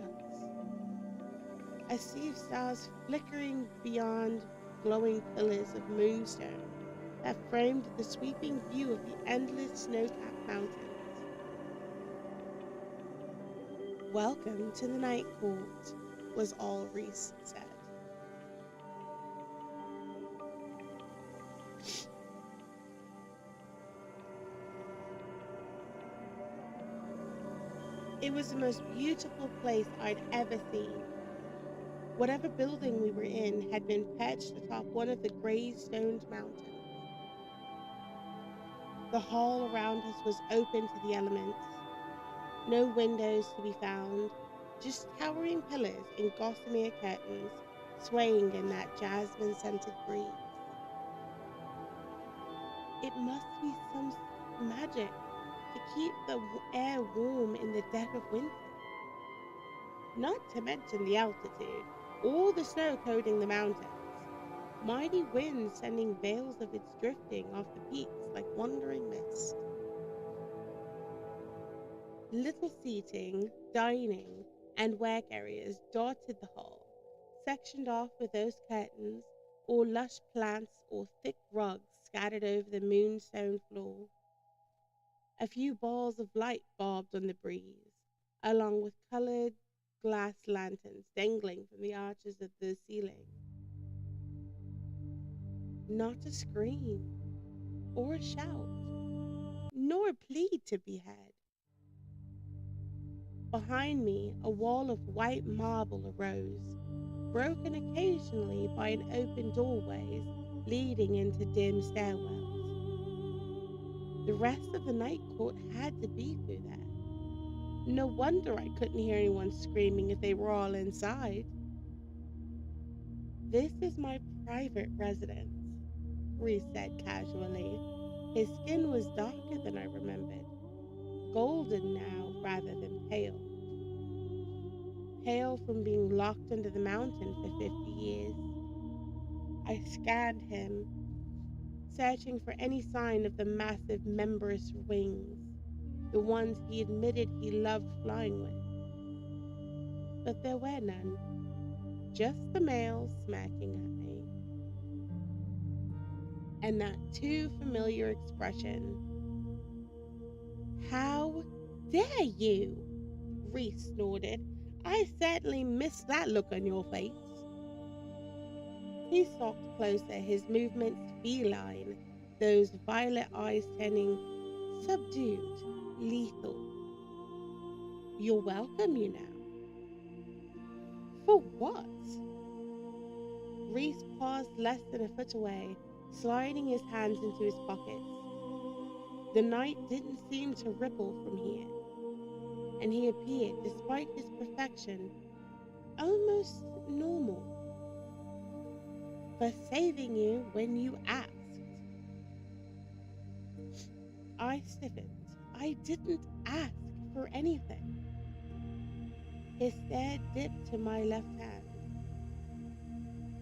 A sea of stars flickering beyond glowing pillars of moonstone that framed the sweeping view of the endless snow-capped mountains. Welcome to the night court, was all Reese said. It was the most beautiful place I'd ever seen. Whatever building we were in had been perched atop one of the gray-stoned mountains. The hall around us was open to the elements. No windows to be found, just towering pillars and gossamer curtains swaying in that jasmine-scented breeze. It must be some magic to keep the air warm in the dead of winter. Not to mention the altitude, all the snow coating the mountains. Mighty winds sending veils of its drifting off the peaks like wandering mist. Little seating, dining, and work areas dotted the hall, sectioned off with those curtains, or lush plants or thick rugs scattered over the moonstone floor. A few balls of light bobbed on the breeze, along with colored glass lanterns dangling from the arches of the ceiling. Not a scream or a shout, nor a plea to be heard. Behind me, a wall of white marble arose, broken occasionally by an open doorways leading into dim stairwells. The rest of the night court had to be through there. No wonder I couldn't hear anyone screaming if they were all inside. This is my private residence, Reese said casually. His skin was darker than I remembered, golden now rather than pale. Pale from being locked under the mountain for 50 years. I scanned him, searching for any sign of the massive membranous wings, the ones he admitted he loved flying with. But there were none, just the males smirking at me. And that too familiar expression. How dare you? Reese snorted. I certainly missed that look on your face. He stalked closer, his movements feline, those violet eyes turning subdued, lethal. You're welcome, you know. For what? Reese paused less than a foot away, sliding his hands into his pockets. The night didn't seem to ripple from here, and he appeared, despite his perfection, almost normal. For saving you when you asked. I stiffened. I didn't ask for anything. His stare dipped to my left hand.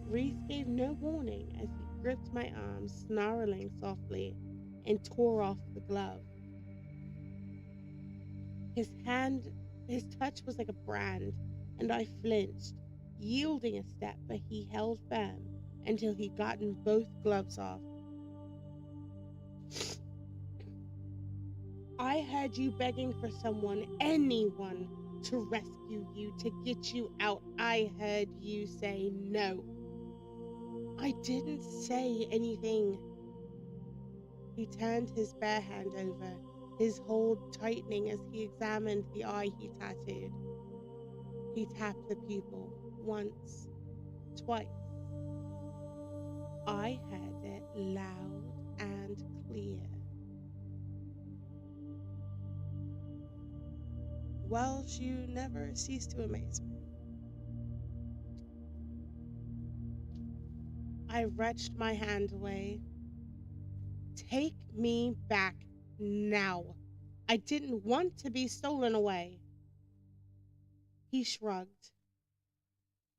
Reese gave no warning as he gripped my arm, snarling softly, and tore off the glove. His touch was like a brand, and I flinched, yielding a step, but he held firm until he'd gotten both gloves off. I heard you begging for someone, anyone, to rescue you, to get you out. I heard you say no. I didn't say anything. He turned his bare hand over, his hold tightening as he examined the eye he tattooed. He tapped the pupil once, twice. I heard it loud and clear. Welsh, you never cease to amaze me. I wrenched my hand away. Take me back now. I didn't want to be stolen away. He shrugged.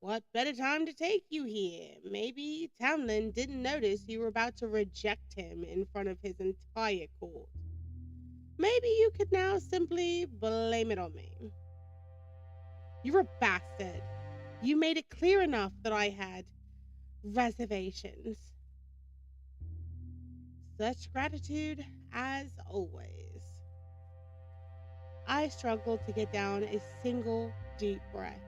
What better time to take you here? Maybe Tamlin didn't notice you were about to reject him in front of his entire court. Maybe you could now simply blame it on me. You're a bastard. You made it clear enough that I had reservations. Such gratitude as always. I struggled to get down a single deep breath.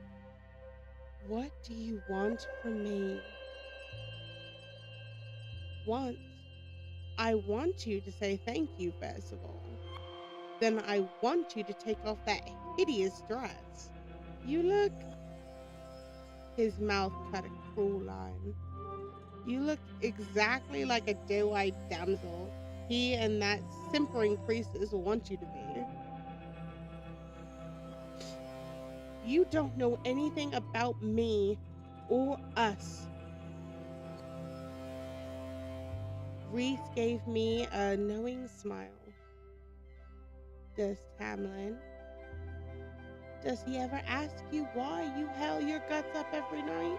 What do you want from me? Want? I want you to say thank you, first of all. Then I want you to take off that hideous dress. You look... His mouth cut a cruel line. You look exactly like a doe-eyed damsel he and that simpering priestess want you to be. You don't know anything about me or us. Reese gave me a knowing smile. Does Tamlin? Does he ever ask you why you hell your guts up every night?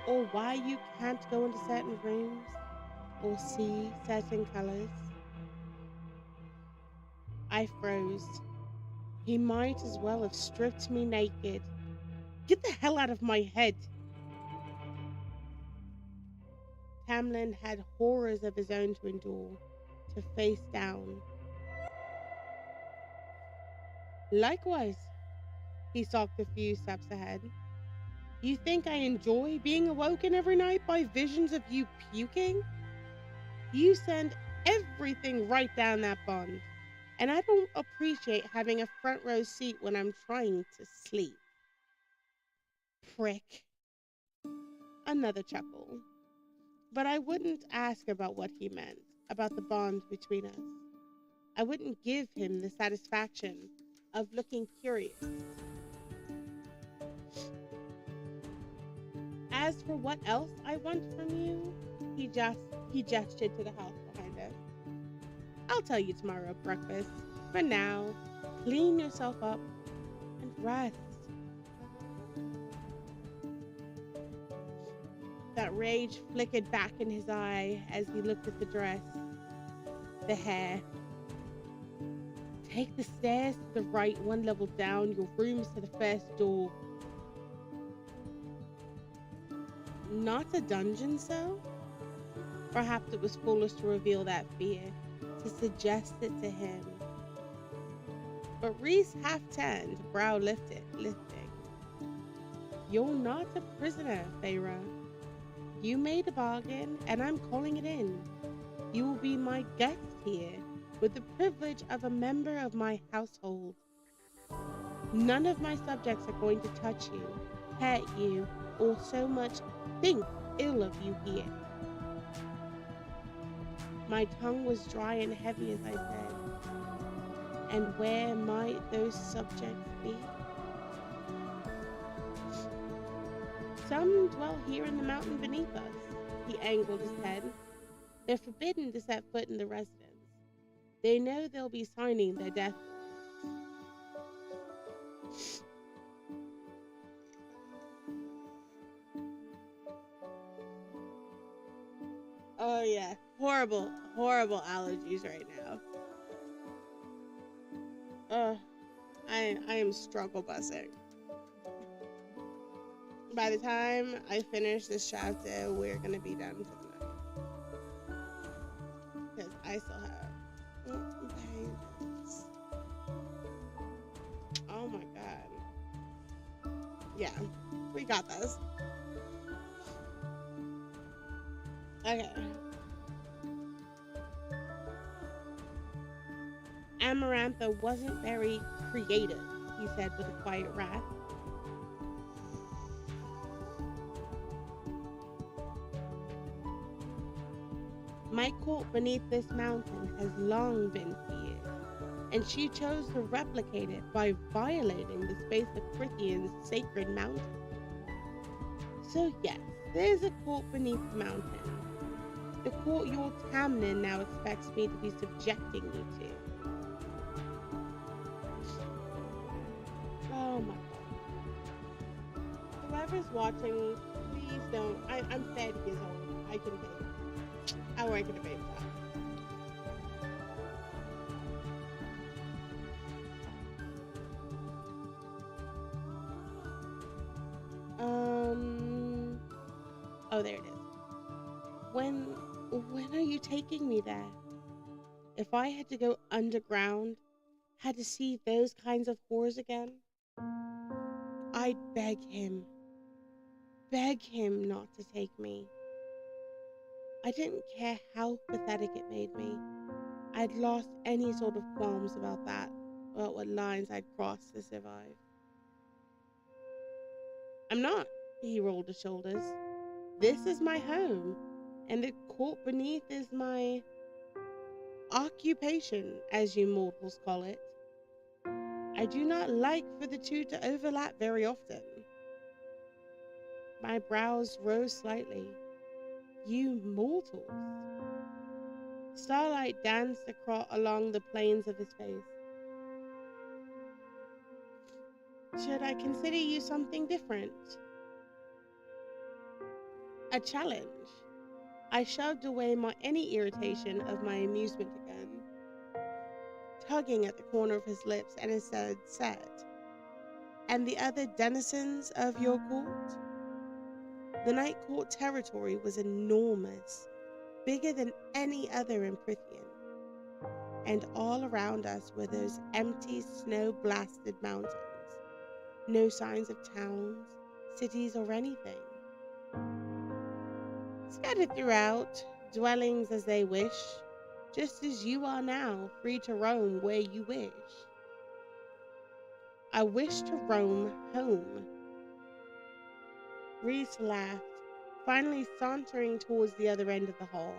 Or why you can't go into certain rooms? Or see certain colors? I froze. He might as well have stripped me naked. Get the hell out of my head! Tamlin had horrors of his own to endure, to face down. Likewise, He sulked a few steps ahead. You think I enjoy being awoken every night by visions of you puking? You send everything right down that bund, and I don't appreciate having a front row seat when I'm trying to sleep. Prick. Another chuckle. But I wouldn't ask about what he meant, about the bond between us. I wouldn't give him the satisfaction of looking curious. As for what else I want from you, he gestured to the house behind us. I'll tell you tomorrow at breakfast. For now, clean yourself up and rest. That rage flickered back in his eye as he looked at the dress, the hair. Take the stairs to the right, one level down. Your room's to the first door. Not a dungeon cell? Perhaps it was foolish to reveal that fear, to suggest it to him. But Reese half turned, brow lifting. You're not a prisoner, Feyre. You made a bargain, and I'm calling it in. You will be my guest here, with the privilege of a member of my household. None of my subjects are going to touch you, hurt you, or so much think ill of you here. My tongue was dry and heavy as I said, and where might those subjects be? Some dwell here in the mountain beneath us. He angled his head. They're forbidden to set foot in the residence. They know they'll be signing their death warrants. Oh yeah, horrible allergies right now. I am struggle bussing. By the time I finish this chapter, we're gonna be done for the night. Because I still have pages. Oh my god. Yeah, we got this. Okay. Amarantha wasn't very creative, he said with a quiet wrath. My court beneath this mountain has long been feared, and she chose to replicate it by violating the space of Prithian's sacred mountain. So yes, there's a court beneath the mountain. The court your Tamlin now expects me to be subjecting you to. Oh my god. Whoever's watching, please don't. I'm 30 years old. I can vape. I work at a vape shop. Oh, there it is. When are you taking me there? If I had to go underground, had to see those kinds of horrors again, I'd beg him not to take me. I didn't care how pathetic it made me. I'd lost any sort of qualms about that, about what lines I'd crossed to survive. I'm not, he rolled his shoulders. This is my home, and the court beneath is my occupation, as you mortals call it. I do not like for the two to overlap very often. My brows rose slightly. You mortals. Starlight danced along the planes of his face. Should I consider you something different? A challenge. I shoved away any irritation of my amusement again, tugging at the corner of his lips, and instead said, and the other denizens of your court? The Night Court territory was enormous, bigger than any other in Prithian, and all around us were those empty, snow-blasted mountains. No signs of towns, cities, or anything. Scattered throughout, dwellings as they wish, just as you are now, free to roam where you wish. I wish to roam home. Reese laughed, finally sauntering towards the other end of the hall,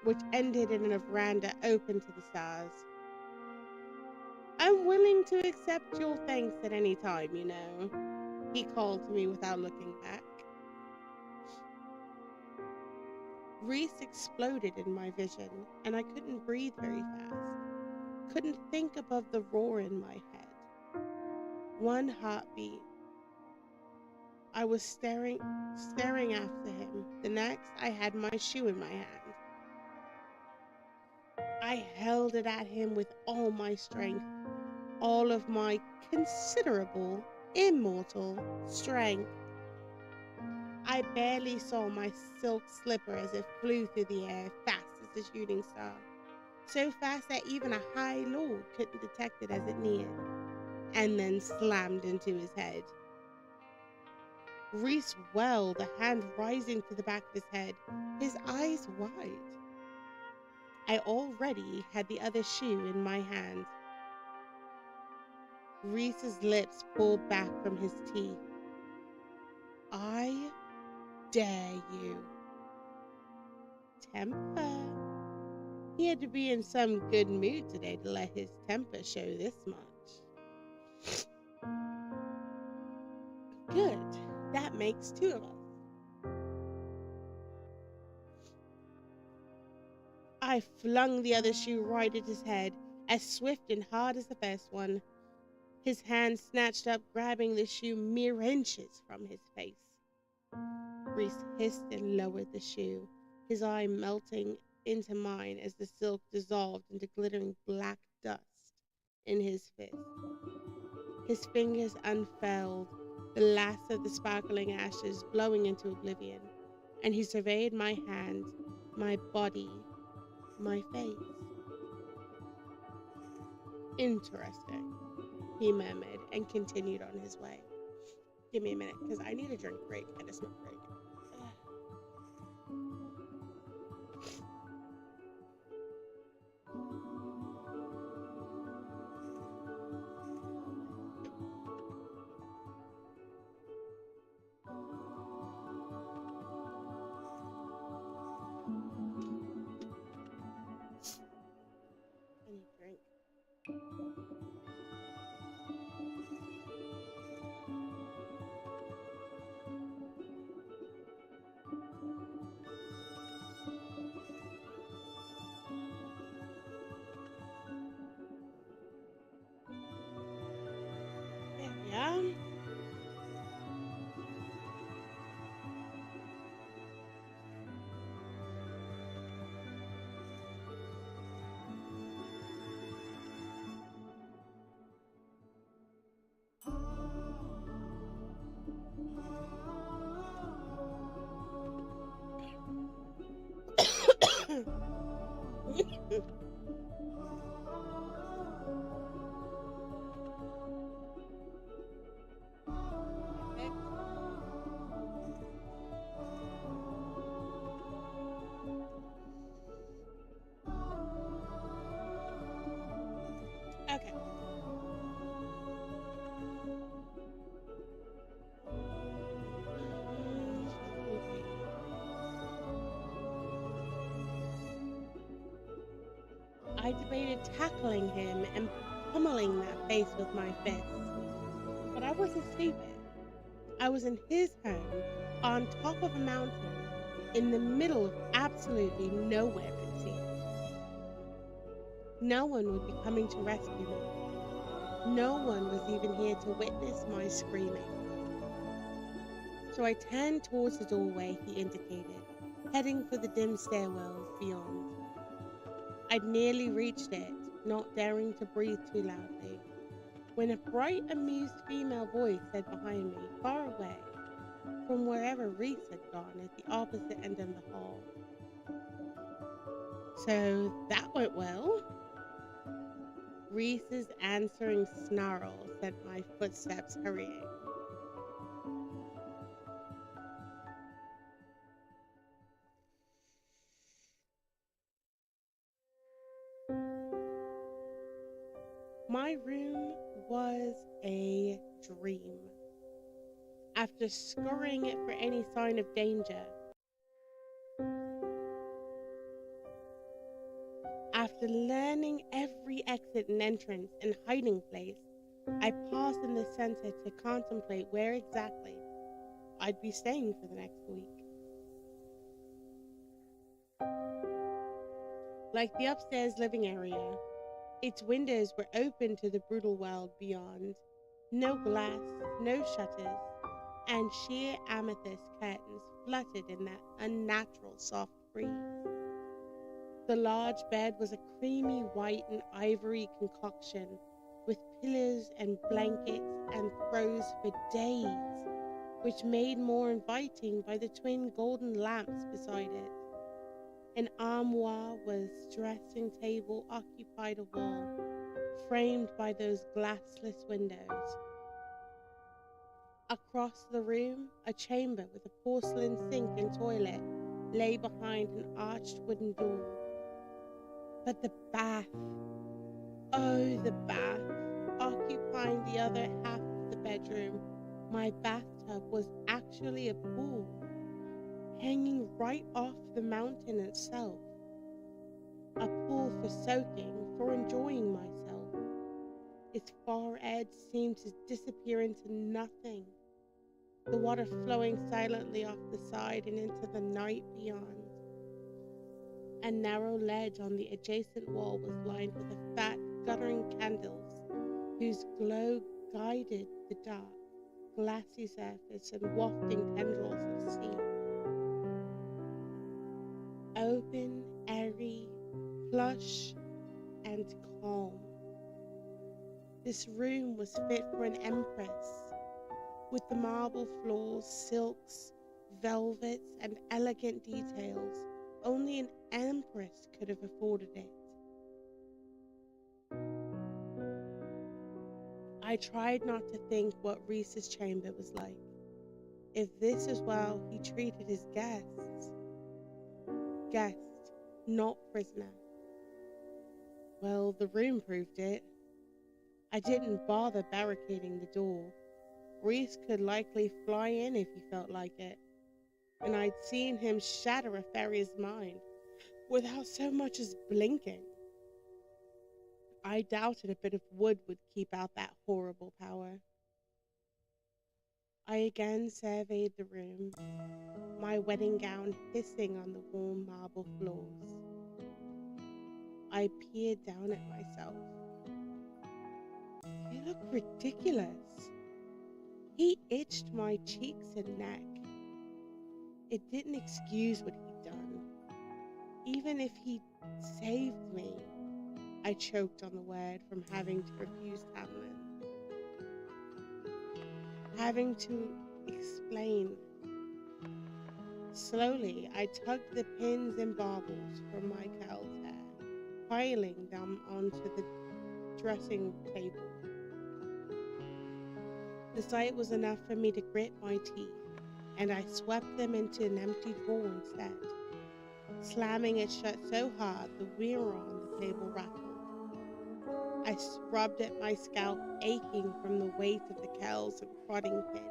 which ended in a veranda open to the stars. I'm willing to accept your thanks at any time, you know, he called to me without looking back. Reese exploded in my vision, and I couldn't breathe very fast. Couldn't think above the roar in my head. One heartbeat. I was staring after him. The next, I had my shoe in my hand. I held it at him with all my strength, all of my considerable, immortal strength. I barely saw my silk slipper as it flew through the air fast as a shooting star. So fast that even a high lord couldn't detect it as it neared, and then slammed into his head. Reese whirled, a hand rising to the back of his head, his eyes wide. I already had the other shoe in my hand. Reese's lips pulled back from his teeth. I dare you. Temper. He had to be in some good mood today to let his temper show this much. Good. That makes two of us. I flung the other shoe right at his head, as swift and hard as the first one. His hand snatched up, grabbing the shoe mere inches from his face. Reese hissed and lowered the shoe, his eye melting into mine as the silk dissolved into glittering black dust in his fist. His fingers unfurled, the last of the sparkling ashes blowing into oblivion, and he surveyed my hand, my body, my face. Interesting, he murmured and continued on his way. Give me a minute, because I need a drink break and a smoke break. I need a drink. There we are. Okay. I debated tackling him and pummeling that face with my fist. But I wasn't stupid. I was in his home, on top of a mountain, in the middle of absolutely nowhere, it seemed. No one would be coming to rescue me. No one was even here to witness my screaming. So I turned towards the doorway he indicated, heading for the dim stairwells beyond. I'd nearly reached it, not daring to breathe too loudly, when a bright, amused female voice said behind me, far away, from wherever Reese had gone at the opposite end of the hall. So that went well. Reese's answering snarl sent my footsteps hurrying. My room was a dream. After scouring it for any sign of danger, after learning every exit and entrance and hiding place, I paused in the center to contemplate where exactly I'd be staying for the next week. Like the upstairs living area, its windows were open to the brutal world beyond. No glass, no shutters, and sheer amethyst curtains fluttered in that unnatural soft breeze. The large bed was a creamy white and ivory concoction with pillows and blankets and throws for days, which made more inviting by the twin golden lamps beside it. An armoire with dressing table occupied a wall, framed by those glassless windows. Across the room, a chamber with a porcelain sink and toilet lay behind an arched wooden door. But the bath, oh, the bath, occupying the other half of the bedroom, my bathtub was actually a pool, hanging right off the mountain itself. A pool for soaking, for enjoying myself. Its far edge seemed to disappear into nothing, the water flowing silently off the side and into the night beyond. A narrow ledge on the adjacent wall was lined with a fat, guttering candles, whose glow guided the dark, glassy surface and wafting tendrils of sea. Open, airy, plush, and calm. This room was fit for an empress, with the marble floors, silks, velvets, and elegant details. Only an empress could have afforded it. I tried not to think what Reese's chamber was like. If this is how he treated his guests. Guest, not prisoner. Well, the room proved it. I didn't bother barricading the door. Reese could likely fly in if he felt like it, and I'd seen him shatter a fairy's mind without so much as blinking. I doubted a bit of wood would keep out that horrible power. I again surveyed the room, my wedding gown hissing on the warm marble floors. I peered down at myself. You look ridiculous. He itched my cheeks and neck. It didn't excuse what he'd done. Even if he'd saved me, I choked on the word from having to refuse Tamlin. Having to explain. Slowly, I tugged the pins and baubles from my curled hair, piling them onto the dressing table. The sight was enough for me to grit my teeth, and I swept them into an empty drawer instead, slamming it shut so hard the mirror on the table rattled. I rubbed at my scalp, aching from the weight of the curls and prodding pins.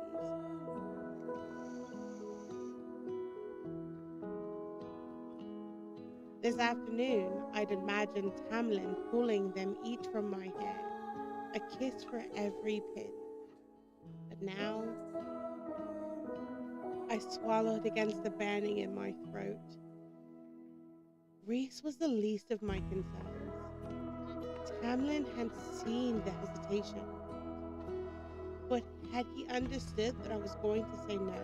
This afternoon, I'd imagined Tamlin pulling them each from my hair, a kiss for every pin. But now, I swallowed against the burning in my throat. Reese was the least of my concerns. Tamlin had seen the hesitation. But had he understood that I was going to say no?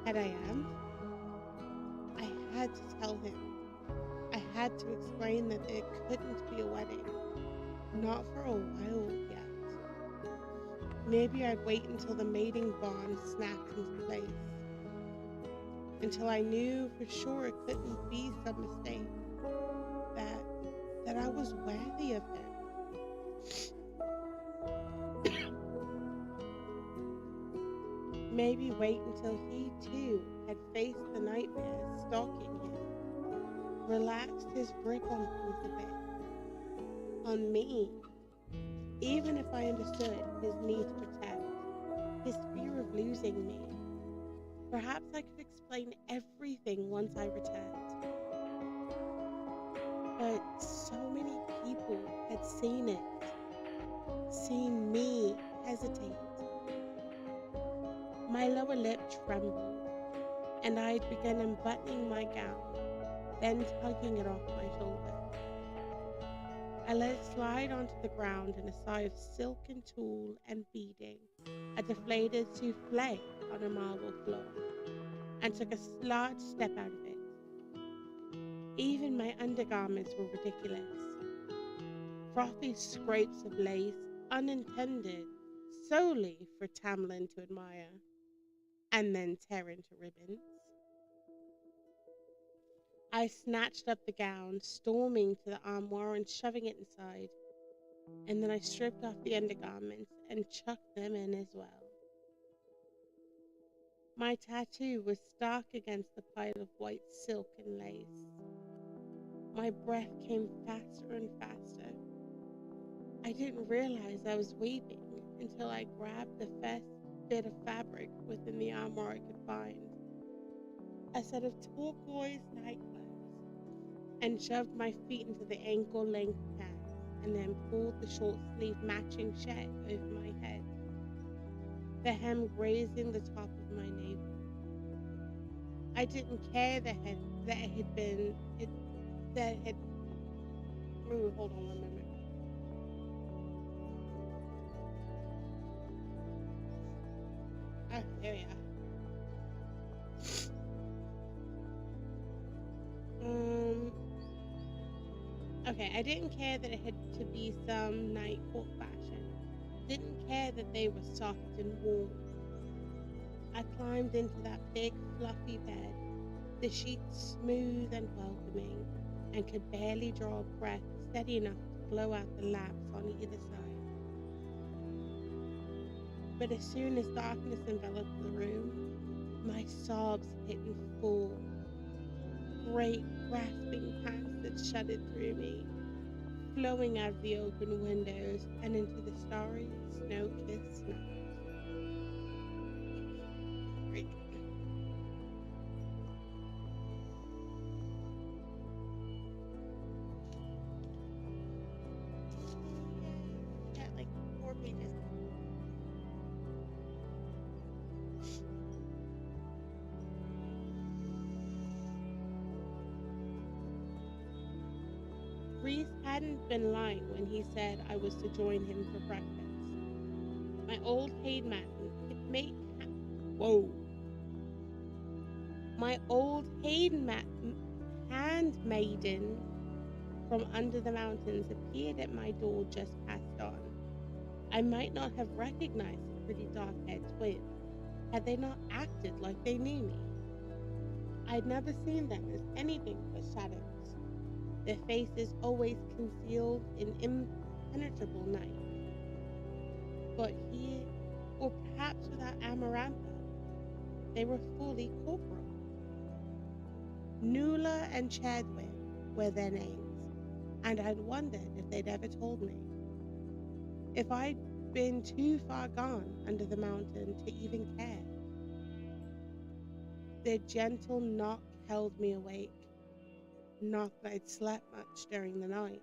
Had I am? I had to tell him. I had to explain that there couldn't be a wedding. Not for a while yet. Maybe I'd wait until the mating bond snapped into place. Until I knew for sure it couldn't be some mistake. That I was worthy of him. maybe wait until he too had faced the nightmares stalking him, relaxed his grip on things a bit, on me, even if I understood his need to protect, his fear of losing me. Perhaps I could explain everything once I returned. But so many people had seen it, seen me hesitate. My lower lip trembled, and I had begun unbuttoning my gown, then tugging it off my shoulder. I let it slide onto the ground in a sigh of silken tulle and beading, a deflated souffle on a marble floor, and took a large step out of it. Even my undergarments were ridiculous. Frothy scrapes of lace, unintended, solely for Tamlin to admire, and then tear into ribbons. I snatched up the gown, storming to the armoire and shoving it inside, and then I stripped off the undergarments and chucked them in as well. My tattoo was stark against the pile of white silk and lace. My breath came faster and faster. I didn't realize I was weeping until I grabbed the first bit of fabric within the armoire I could find, a set of turquoise nightclothes, and shoved my feet into the ankle-length pants, and then pulled the short-sleeve matching shirt over my head, the hem grazing the top of my navel. I didn't care that it had been ooh, hold on one moment. Oh, there we are. Okay, I didn't care that it had to be some night court fashion. Didn't care that they were soft and warm. I climbed into that big, fluffy bed, the sheets smooth and welcoming, and could barely draw a breath steady enough to blow out the lamps on either side. But as soon as darkness enveloped the room, my sobs hit in full. Great, grasping pants that shuddered through me, flowing out of the open windows and into the starry, snow-kissed night. Great. Got like 4 pages. Reese hadn't been lying when he said I was to join him for breakfast. My old handmaiden from under the mountains appeared at my door just past dawn. I might not have recognized the pretty dark-haired twins had they not acted like they knew me. I'd never seen them as anything but shadows, their faces always concealed in impenetrable night. But here, or perhaps without Amarantha, they were fully corporal. Nuala and Chadwin were their names, and I'd wondered if they'd ever told me. If I'd been too far gone under the mountain to even care. Their gentle knock held me awake. Not that I'd slept much during the night.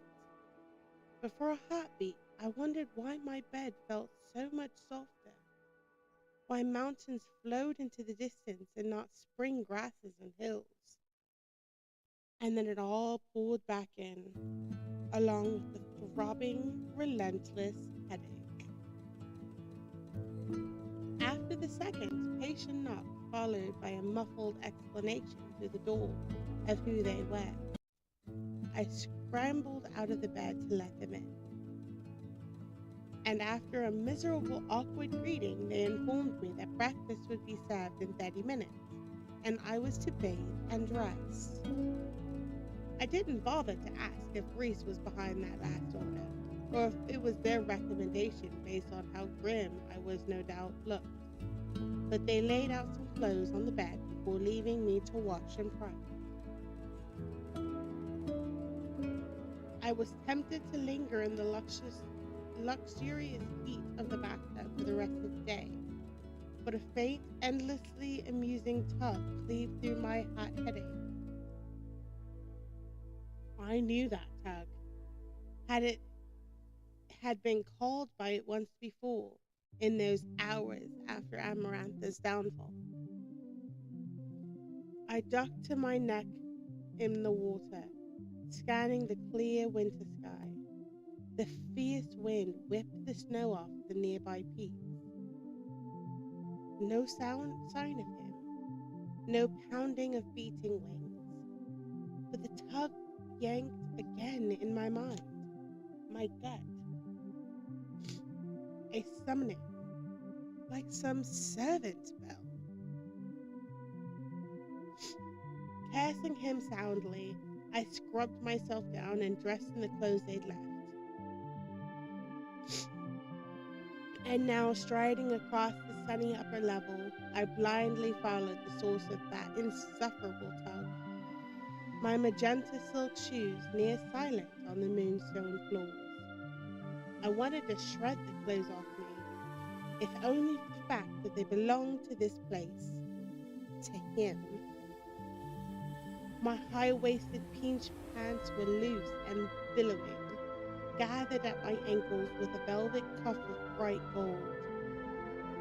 But for a heartbeat, I wondered why my bed felt so much softer. Why mountains flowed into the distance and not spring grasses and hills. And then it all poured back in, along with the throbbing, relentless headache. After the second patient knock, followed by a muffled explanation through the door of who they were, I scrambled out of the bed to let them in. And after a miserable, awkward greeting, they informed me that breakfast would be served in 30 minutes, and I was to bathe and dress. I didn't bother to ask if Reese was behind that last order, or if it was their recommendation based on how grim I was no doubt looked. but they laid out some clothes on the bed before leaving me to wash and pray. I was tempted to linger in the luxurious heat of the bathtub for the rest of the day, but a faint, endlessly amusing tug cleaved through my hot headache. I knew that tug. It had been called by it once before, in those hours after Amarantha's downfall. I ducked to my neck in the water, scanning the clear winter sky. The fierce wind whipped the snow off the nearby peaks. No sign of him, no pounding of beating wings, but the tug yanked again in my mind, my gut, a summoning, like some servant's bell. Cursing him soundly, I scrubbed myself down and dressed in the clothes they'd left. And now, striding across the sunny upper level, I blindly followed the source of that insufferable tug. My magenta silk shoes near silent on the moonstone floors. I wanted to shred the clothes off me, if only for the fact that they belonged to this place, to him. My high-waisted pinch pants were loose and billowing, gathered at my ankles with a velvet cuff of bright gold.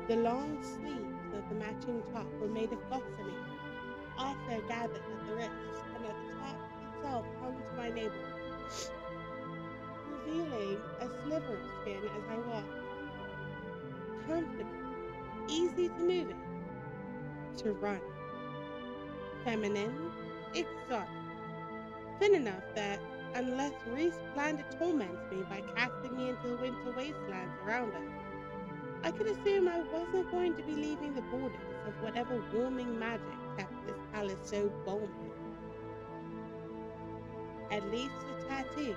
The long sleeves of the matching top were made of gossamer, also gathered at the wrists, and at the top itself hung to my navel, revealing a sliver of skin as I walked. Comfortable, easy to move in, to run. Feminine, exotic. Thin enough that, unless Reese planned to torment me by casting me into the winter wastelands around us, I could assume I wasn't going to be leaving the borders of whatever warming magic kept this palace so balmy. At least the tattoo,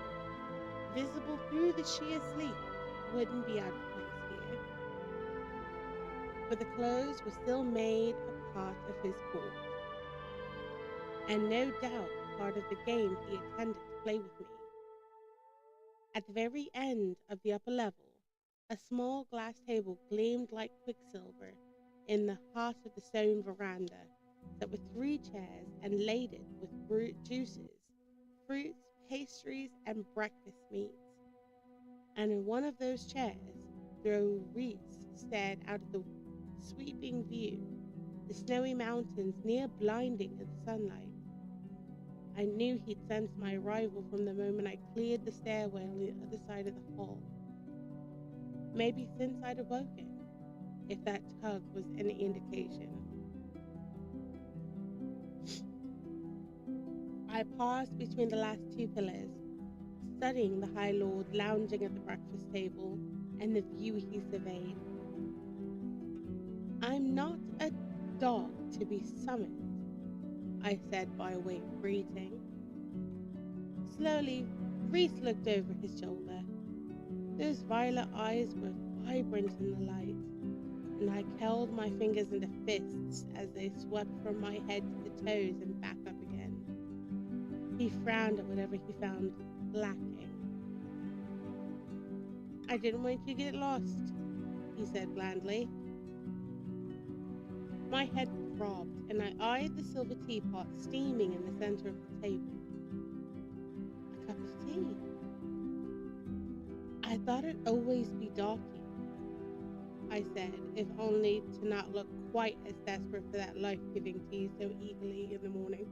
visible through the sheer sleeve, wouldn't be out of place here. But the clothes were still made a part of his court, and no doubt part of the game he intended to play with me. At the very end of the upper level, a small glass table gleamed like quicksilver in the heart of the stone veranda, set with 3 chairs and laden with juices, fruits, pastries, and breakfast meats. And in one of those chairs, though Reese stared out of the sweeping view, the snowy mountains near blinding in the sunlight. I knew he'd sensed my arrival from the moment I cleared the stairway on the other side of the hall. Maybe since I'd awoken, if that tug was any indication. I paused between the last 2 pillars, studying the High Lord lounging at the breakfast table and the view he surveyed. I'm not a dog to be summoned, I said by way of greeting. Slowly, Reese looked over his shoulder. Those violet eyes were vibrant in the light, and I curled my fingers into fists as they swept from my head to the toes and back up again. He frowned at whatever he found lacking. I didn't want you to get lost, he said blandly. My head throbbed, and I eyed the silver teapot steaming in the center of the table. A cup of tea. I thought it'd always be dark here, I said, if only to not look quite as desperate for that life-giving tea so eagerly in the morning.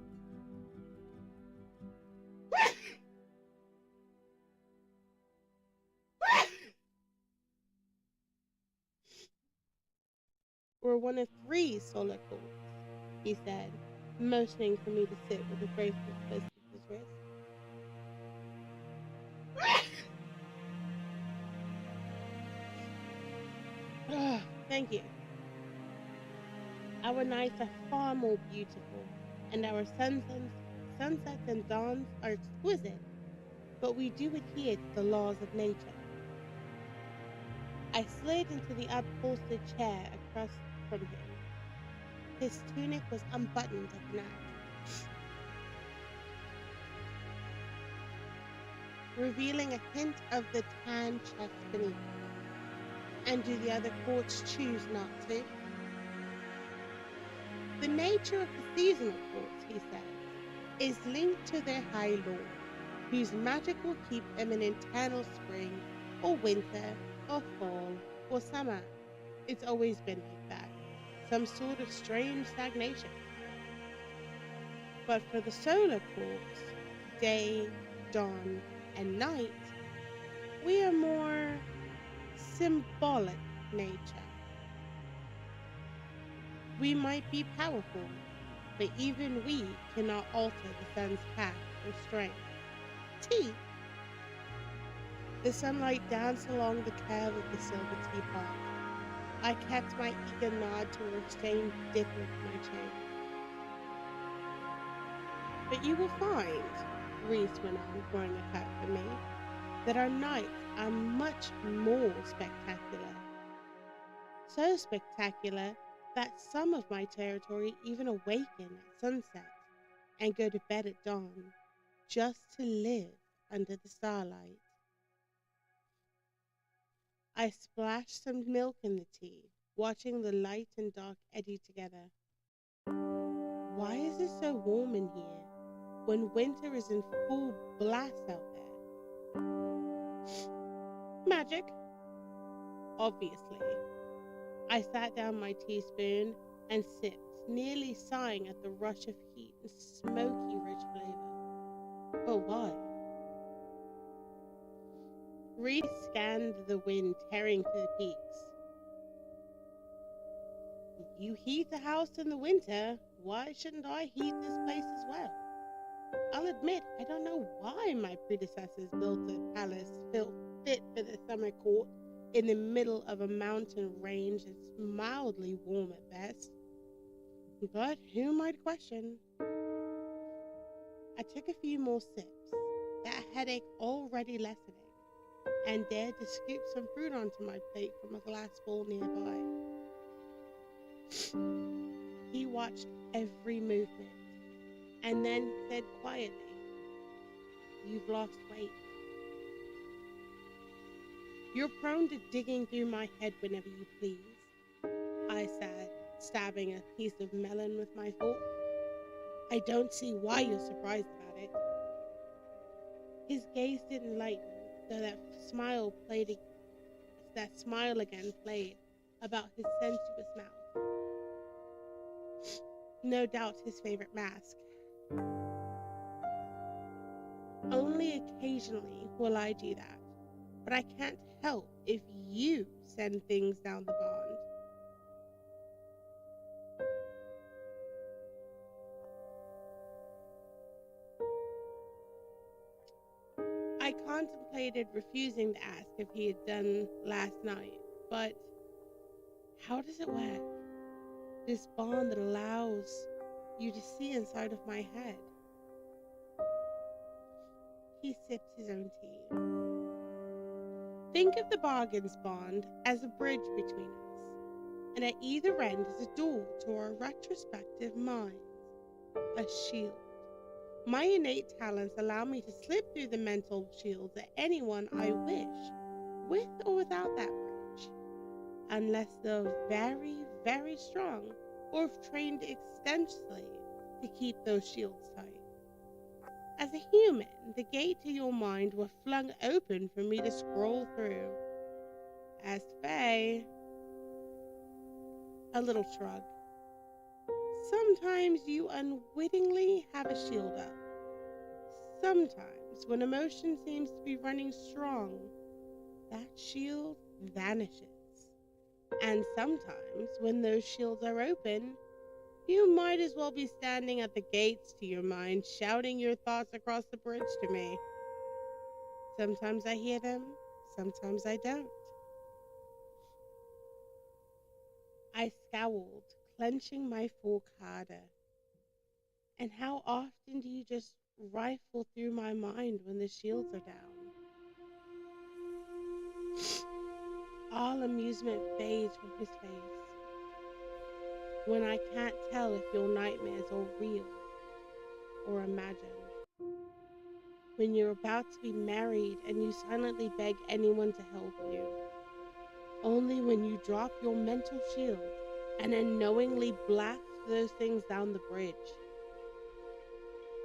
We're one of 3 solar courts, he said, motioning for me to sit with a bracelet close to his wrist. Thank you. Our nights are far more beautiful, and our sunsets and dawns are exquisite, but we do adhere to the laws of nature. I slid into the upholstered chair across from him. His tunic was unbuttoned at the neck, revealing a hint of the tan chest beneath. And do the other courts choose not to? The nature of the seasonal courts, he says, is linked to their High Lord, whose magic will keep them in eternal spring, or winter, or fall, or summer. It's always been like that, some sort of strange stagnation. But for the solar courts, day, dawn, and night, we are more symbolic nature. We might be powerful, but even we cannot alter the sun's path or strength. Tea. The sunlight danced along the curve of the silver teapot. I kept my eager nod towards staying dip with my chain. But you will find, Reese went on, pouring a cup for me, that our nights are much more spectacular. So spectacular that some of my territory even awaken at sunset and go to bed at dawn, just to live under the starlight. I splashed some milk in the tea, watching the light and dark eddy together. Why is it so warm in here when winter is in full blast out there? Magic. Obviously. I sat down my teaspoon and sipped, nearly sighing at the rush of heat and smoky, rich flavor. But why? Reese scanned the wind tearing through the peaks. You heat the house in the winter, why shouldn't I heat this place as well? I'll admit, I don't know why my predecessors built a palace fit for the summer court in the middle of a mountain range that's mildly warm at best. But who might question? I took a few more sips, that headache already lessening, and dared to scoop some fruit onto my plate from a glass bowl nearby. He watched every movement, and then said quietly, "You've lost weight. You're prone to digging through my head whenever you please," I said, stabbing a piece of melon with my fork. "I don't see why you're surprised about it." His gaze didn't lighten, though that smile again played about his sensuous mouth. No doubt his favorite mask. Only occasionally will I do that, but I can't help if you send things down the bond. I contemplated refusing to ask if he had done last night, but how does it work? This bond that allows you to see inside of my head. He sipped his own tea. Think of the bargains bond as a bridge between us, and at either end is a door to our retrospective minds, a shield. My innate talents allow me to slip through the mental shields at anyone I wish, with or without that bridge, unless they're very, very strong or have trained extensively to keep those shields tight. As a human, the gate to your mind were flung open for me to scroll through. As Faye, a little shrug. Sometimes you unwittingly have a shield up. Sometimes, when emotion seems to be running strong, that shield vanishes. And sometimes, when those shields are open, you might as well be standing at the gates to your mind, shouting your thoughts across the bridge to me. Sometimes I hear them, sometimes I don't. I scowled, clenching my fork harder. And how often do you just rifle through my mind when the shields are down? All amusement fades from his face. when I can't tell if your nightmares are real or imagined, when you're about to be married and you silently beg anyone to help you, only when you drop your mental shield and unknowingly blast those things down the bridge.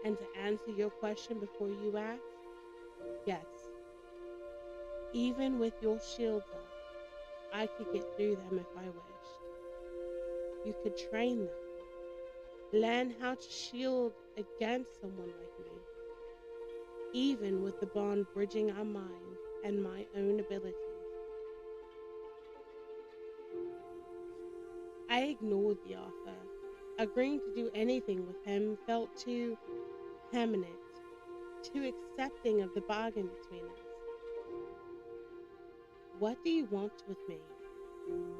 And to answer your question before you ask, yes, even with your shields up, I could get through them if I wished. You could train them, learn how to shield against someone like me, even with the bond bridging our minds and my own abilities. I ignored the offer. Agreeing to do anything with him felt too permanent, too accepting of the bargain between us. What do you want with me?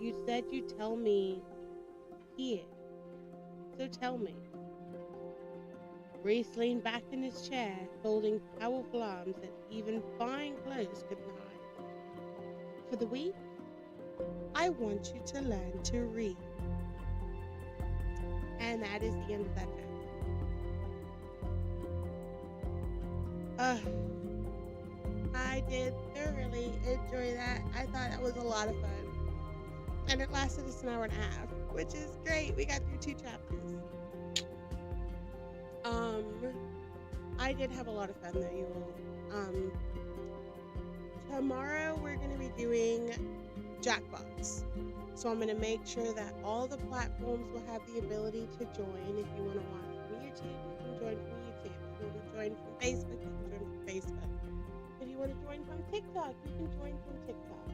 You said you'd tell me here, so tell me. Reese leaned back in his chair, folding powerful arms that even fine clothes couldn't hide. For the week, I want you to learn to read. And that is the end of that chapter. I did thoroughly enjoy that. I thought that was a lot of fun. And it lasted us an hour and a half, which is great. We got through 2 chapters. I did have a lot of fun though, you all. Tomorrow we're going to be doing Jackbox. So I'm going to make sure that all the platforms will have the ability to join. If you want to watch from YouTube, you can join from YouTube. If you want to join from Facebook, you can join from Facebook. If you want to join from TikTok, you can join from TikTok.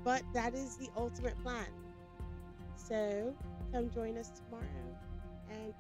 But that is the ultimate plan. So come join us tomorrow. And